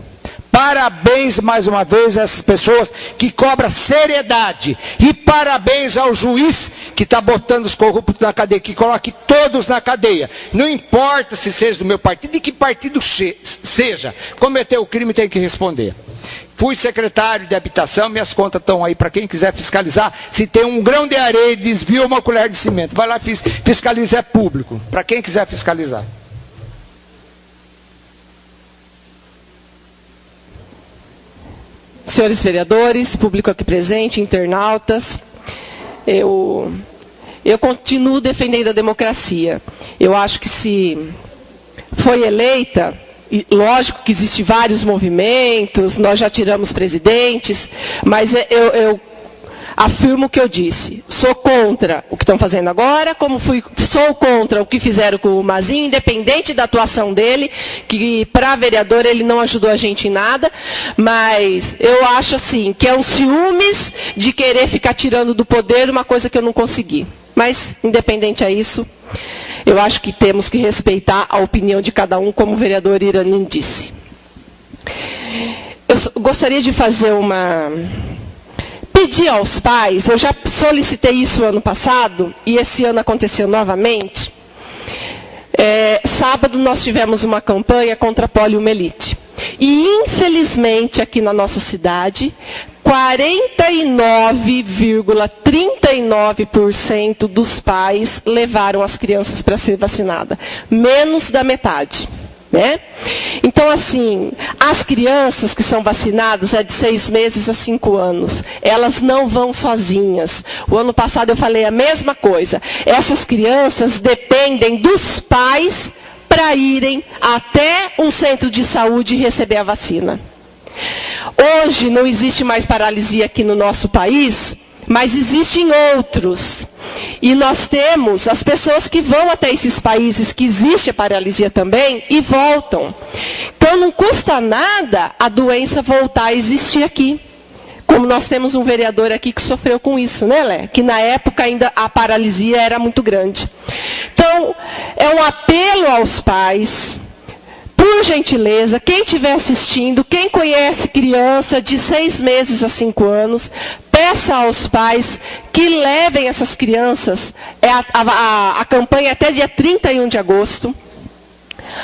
Parabéns mais uma vez a essas pessoas que cobram seriedade. E parabéns ao juiz que está botando os corruptos na cadeia, que coloque todos na cadeia. Não importa se seja do meu partido, de que partido seja. Cometeu o crime, tem que responder. Fui secretário de habitação, minhas contas estão aí para quem quiser fiscalizar. Se tem um grão de areia e desvia uma colher de cimento, vai lá fiscaliza, é público. Para quem quiser fiscalizar. Senhores vereadores, público aqui presente, internautas, eu continuo defendendo a democracia. Eu acho que se foi eleita, e lógico que existem vários movimentos, nós já tiramos presidentes, mas eu afirmo o que eu disse. Sou contra o que estão fazendo agora, sou contra o que fizeram com o Mazinho, independente da atuação dele, que para vereador ele não ajudou a gente em nada, mas eu acho assim, que é um ciúmes de querer ficar tirando do poder uma coisa que eu não consegui. Mas, independente a isso, eu acho que temos que respeitar a opinião de cada um, como o vereador Iranin disse. Eu gostaria de fazer pedir aos pais, eu já solicitei isso ano passado, e esse ano aconteceu novamente. Sábado nós tivemos uma campanha contra a poliomielite. E, infelizmente, aqui na nossa cidade, 49,39% dos pais levaram as crianças para ser vacinada. Menos da metade. Né? Então, assim, as crianças que são vacinadas é de 6 meses a 5 anos. Elas não vão sozinhas. O ano passado eu falei a mesma coisa. Essas crianças dependem dos pais para irem até um centro de saúde e receber a vacina. Hoje não existe mais paralisia aqui no nosso país, mas existem outros. E nós temos as pessoas que vão até esses países que existe a paralisia também e voltam. Então não custa nada a doença voltar a existir aqui. Como nós temos um vereador aqui que sofreu com isso, né, Lé? Que na época ainda a paralisia era muito grande. Então, é um apelo aos pais, por gentileza, quem estiver assistindo, quem conhece criança de 6 meses a 5 anos, peça aos pais que levem essas crianças, a campanha é até dia 31 de agosto,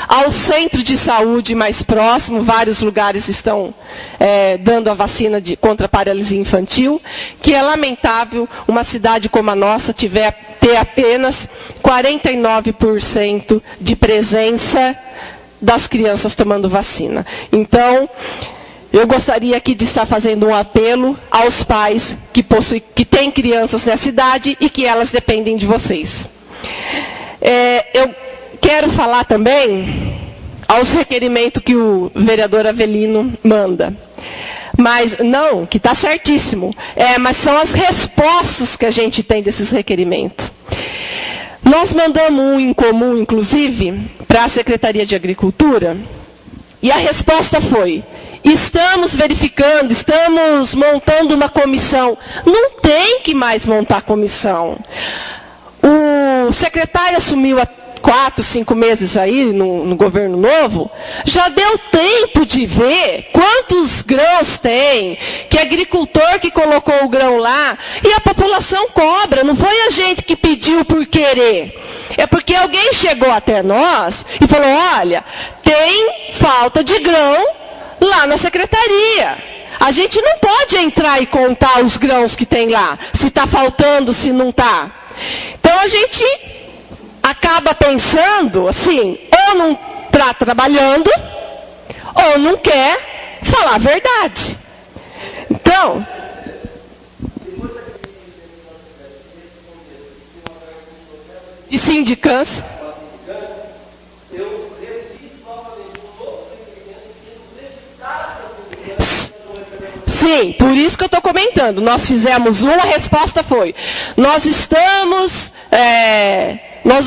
ao centro de saúde mais próximo, vários lugares estão dando a vacina contra a paralisia infantil, que é lamentável uma cidade como a nossa ter apenas 49% de presença das crianças tomando vacina. Então, eu gostaria aqui de estar fazendo um apelo aos pais que têm crianças nessa idade e que elas dependem de vocês. Eu quero falar também aos requerimentos que o vereador Avelino manda. Mas, não, que está certíssimo. Mas são as respostas que a gente tem desses requerimentos. Nós mandamos um em comum, inclusive, para a Secretaria de Agricultura, e a resposta foi: estamos verificando, estamos montando uma comissão. Não tem que mais montar comissão. O secretário assumiu há 4, 5 meses aí no governo novo, já deu tempo de ver quantos grãos tem, que agricultor que colocou o grão lá, e a população cobra, não foi a gente que pediu por querer. É porque alguém chegou até nós e falou: olha, tem falta de grão lá na secretaria. A gente não pode entrar e contar os grãos que tem lá, se está faltando, se não está. Então a gente acaba pensando assim, ou não está trabalhando, ou não quer falar a verdade. Então, de sindicância. Sim, por isso que eu estou comentando. Nós fizemos uma, a resposta foi: nós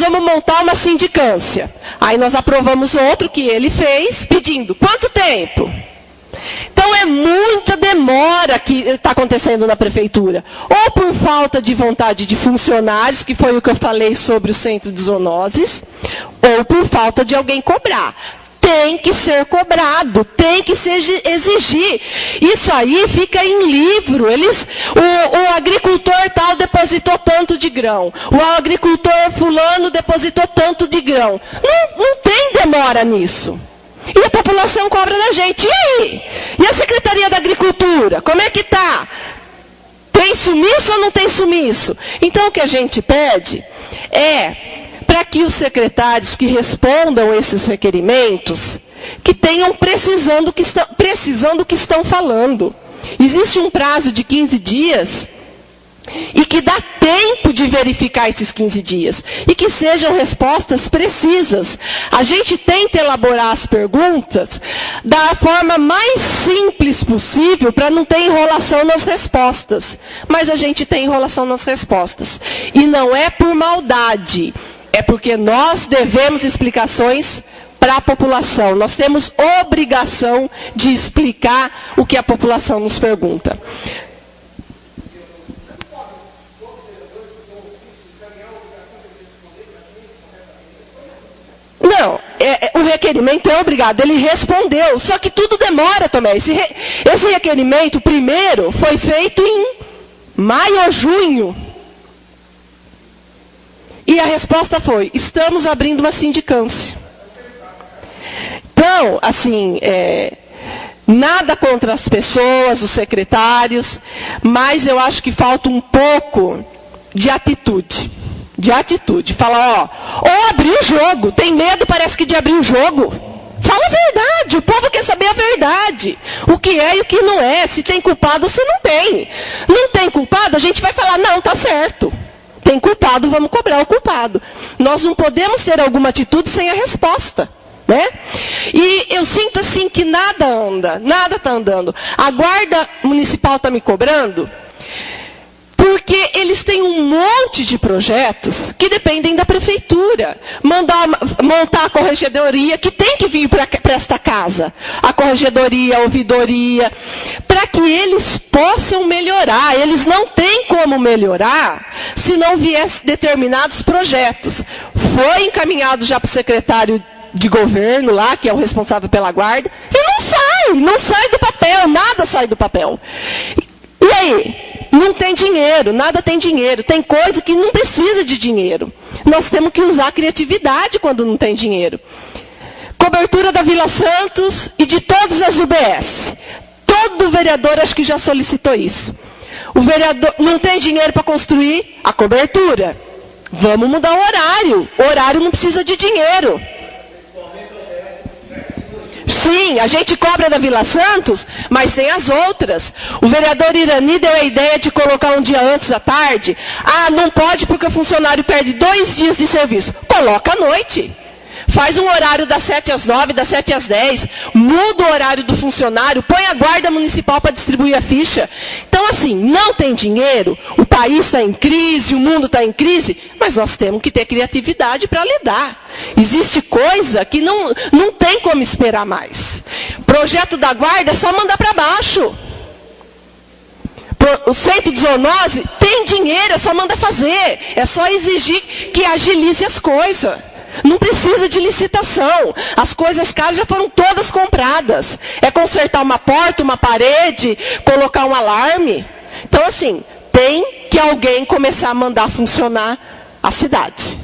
vamos montar uma sindicância. Aí nós aprovamos outro que ele fez, pedindo quanto tempo? Então é muita demora que está acontecendo na prefeitura. Ou por falta de vontade de funcionários, que foi o que eu falei sobre o centro de zoonoses, ou por falta de alguém cobrar. tem que ser cobrado, tem que se exigir. Isso aí fica em livro. O agricultor tal depositou tanto de grão. O agricultor fulano depositou tanto de grão. Não tem demora nisso. E a população cobra da gente. E aí? E a Secretaria da Agricultura? Como é que está? Tem sumiço ou não tem sumiço? Então o que a gente pede é para que os secretários que respondam esses requerimentos, que tenham precisão do que estão falando. Existe um prazo de 15 dias e que dá tempo de verificar esses 15 dias e que sejam respostas precisas. A gente tenta elaborar as perguntas da forma mais simples possível para não ter enrolação nas respostas. Mas a gente tem enrolação nas respostas. E não é por maldade. É porque nós devemos explicações para a população. Nós temos obrigação de explicar o que a população nos pergunta. Não, o requerimento é obrigado, ele respondeu, só que tudo demora, Tomé. Esse requerimento, primeiro, foi feito em maio ou junho. E a resposta foi, estamos abrindo uma sindicância. Então, assim, nada contra as pessoas, os secretários, mas eu acho que falta um pouco de atitude. Fala, ou abrir o jogo. Tem medo, parece que, de abrir o jogo. Fala a verdade, o povo quer saber a verdade. O que é e o que não é. Se tem culpado, se não tem. Não tem culpado, a gente vai falar, não, tá certo. Tem culpado, vamos cobrar o culpado. Nós não podemos ter alguma atitude sem a resposta. Né? E eu sinto assim que nada está andando. A Guarda Municipal está me cobrando, porque eles têm um monte de projetos que dependem da prefeitura. Montar a corregedoria, que tem que vir para esta casa. A corregedoria, a ouvidoria, para que eles possam melhorar. Eles não têm como melhorar se não viessem determinados projetos. Foi encaminhado já para o secretário de governo lá, que é o responsável pela guarda, e não sai do papel, nada sai do papel. E aí? Não tem dinheiro, nada tem dinheiro. Tem coisa que não precisa de dinheiro. Nós temos que usar a criatividade quando não tem dinheiro. Cobertura da Vila Santos e de todas as UBS. Todo vereador acho que já solicitou isso. O vereador não tem dinheiro para construir a cobertura. Vamos mudar o horário. O horário não precisa de dinheiro. Sim, a gente cobra da Vila Santos, mas tem as outras. O vereador Irani deu a ideia de colocar um dia antes à tarde. Ah, não pode porque o funcionário perde 2 dias de serviço. Coloca à noite. Faz um horário das 7 às 9, das 7 às 10. Muda o horário do funcionário, põe a guarda municipal para distribuir a ficha. Então, assim, não tem dinheiro, o país está em crise, o mundo está em crise, mas nós temos que ter criatividade para lidar. Existe coisa que não tem como esperar mais. Projeto da guarda é só mandar para baixo. O centro de zoonose tem dinheiro, é só mandar fazer. É só exigir que agilize as coisas. Não precisa de licitação. As coisas caras já foram todas compradas. É consertar uma porta, uma parede, colocar um alarme. Então, assim, tem que alguém começar a mandar funcionar a cidade.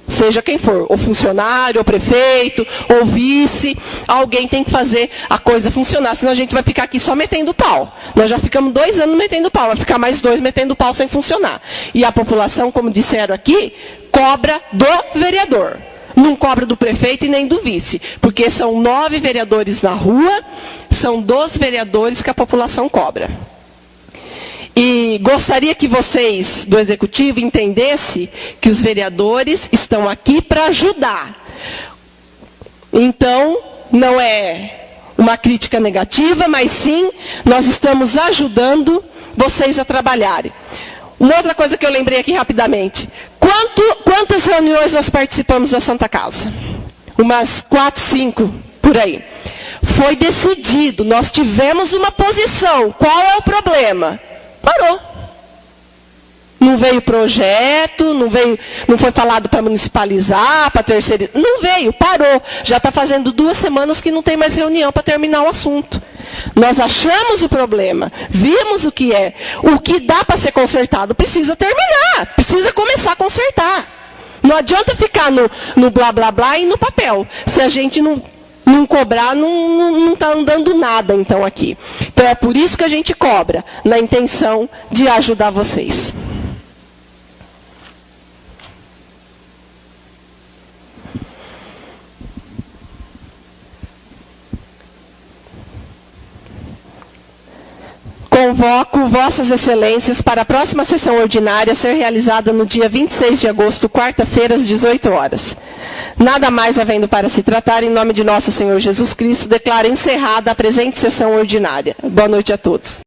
Seja quem for, ou funcionário, ou prefeito, ou vice, alguém tem que fazer a coisa funcionar, senão a gente vai ficar aqui só metendo pau. Nós já ficamos 2 anos metendo pau, vai ficar mais 2 metendo pau sem funcionar. E a população, como disseram aqui, cobra do vereador. Não cobra do prefeito e nem do vice, porque são 9 vereadores na rua, são dos vereadores que a população cobra. E gostaria que vocês, do Executivo, entendessem que os vereadores estão aqui para ajudar. Então, não é uma crítica negativa, mas sim, nós estamos ajudando vocês a trabalharem. Uma outra coisa que eu lembrei aqui rapidamente. Quantas reuniões nós participamos da Santa Casa? Umas 4, 5, por aí. Foi decidido, nós tivemos uma posição. Qual é o problema? Parou. Não veio projeto, não foi falado para municipalizar, para terceirizar. Não veio, parou. Já está fazendo 2 semanas que não tem mais reunião para terminar o assunto. Nós achamos o problema, vimos o que é. O que dá para ser consertado precisa terminar, precisa começar a consertar. Não adianta ficar no blá blá blá e no papel. Se a gente não cobrar, não está andando nada, então, aqui. Então, é por isso que a gente cobra, na intenção de ajudar vocês. Convoco Vossas Excelências para a próxima sessão ordinária a ser realizada no dia 26 de agosto, quarta-feira, às 18 horas. Nada mais havendo para se tratar, em nome de nosso Senhor Jesus Cristo, declaro encerrada a presente sessão ordinária. Boa noite a todos.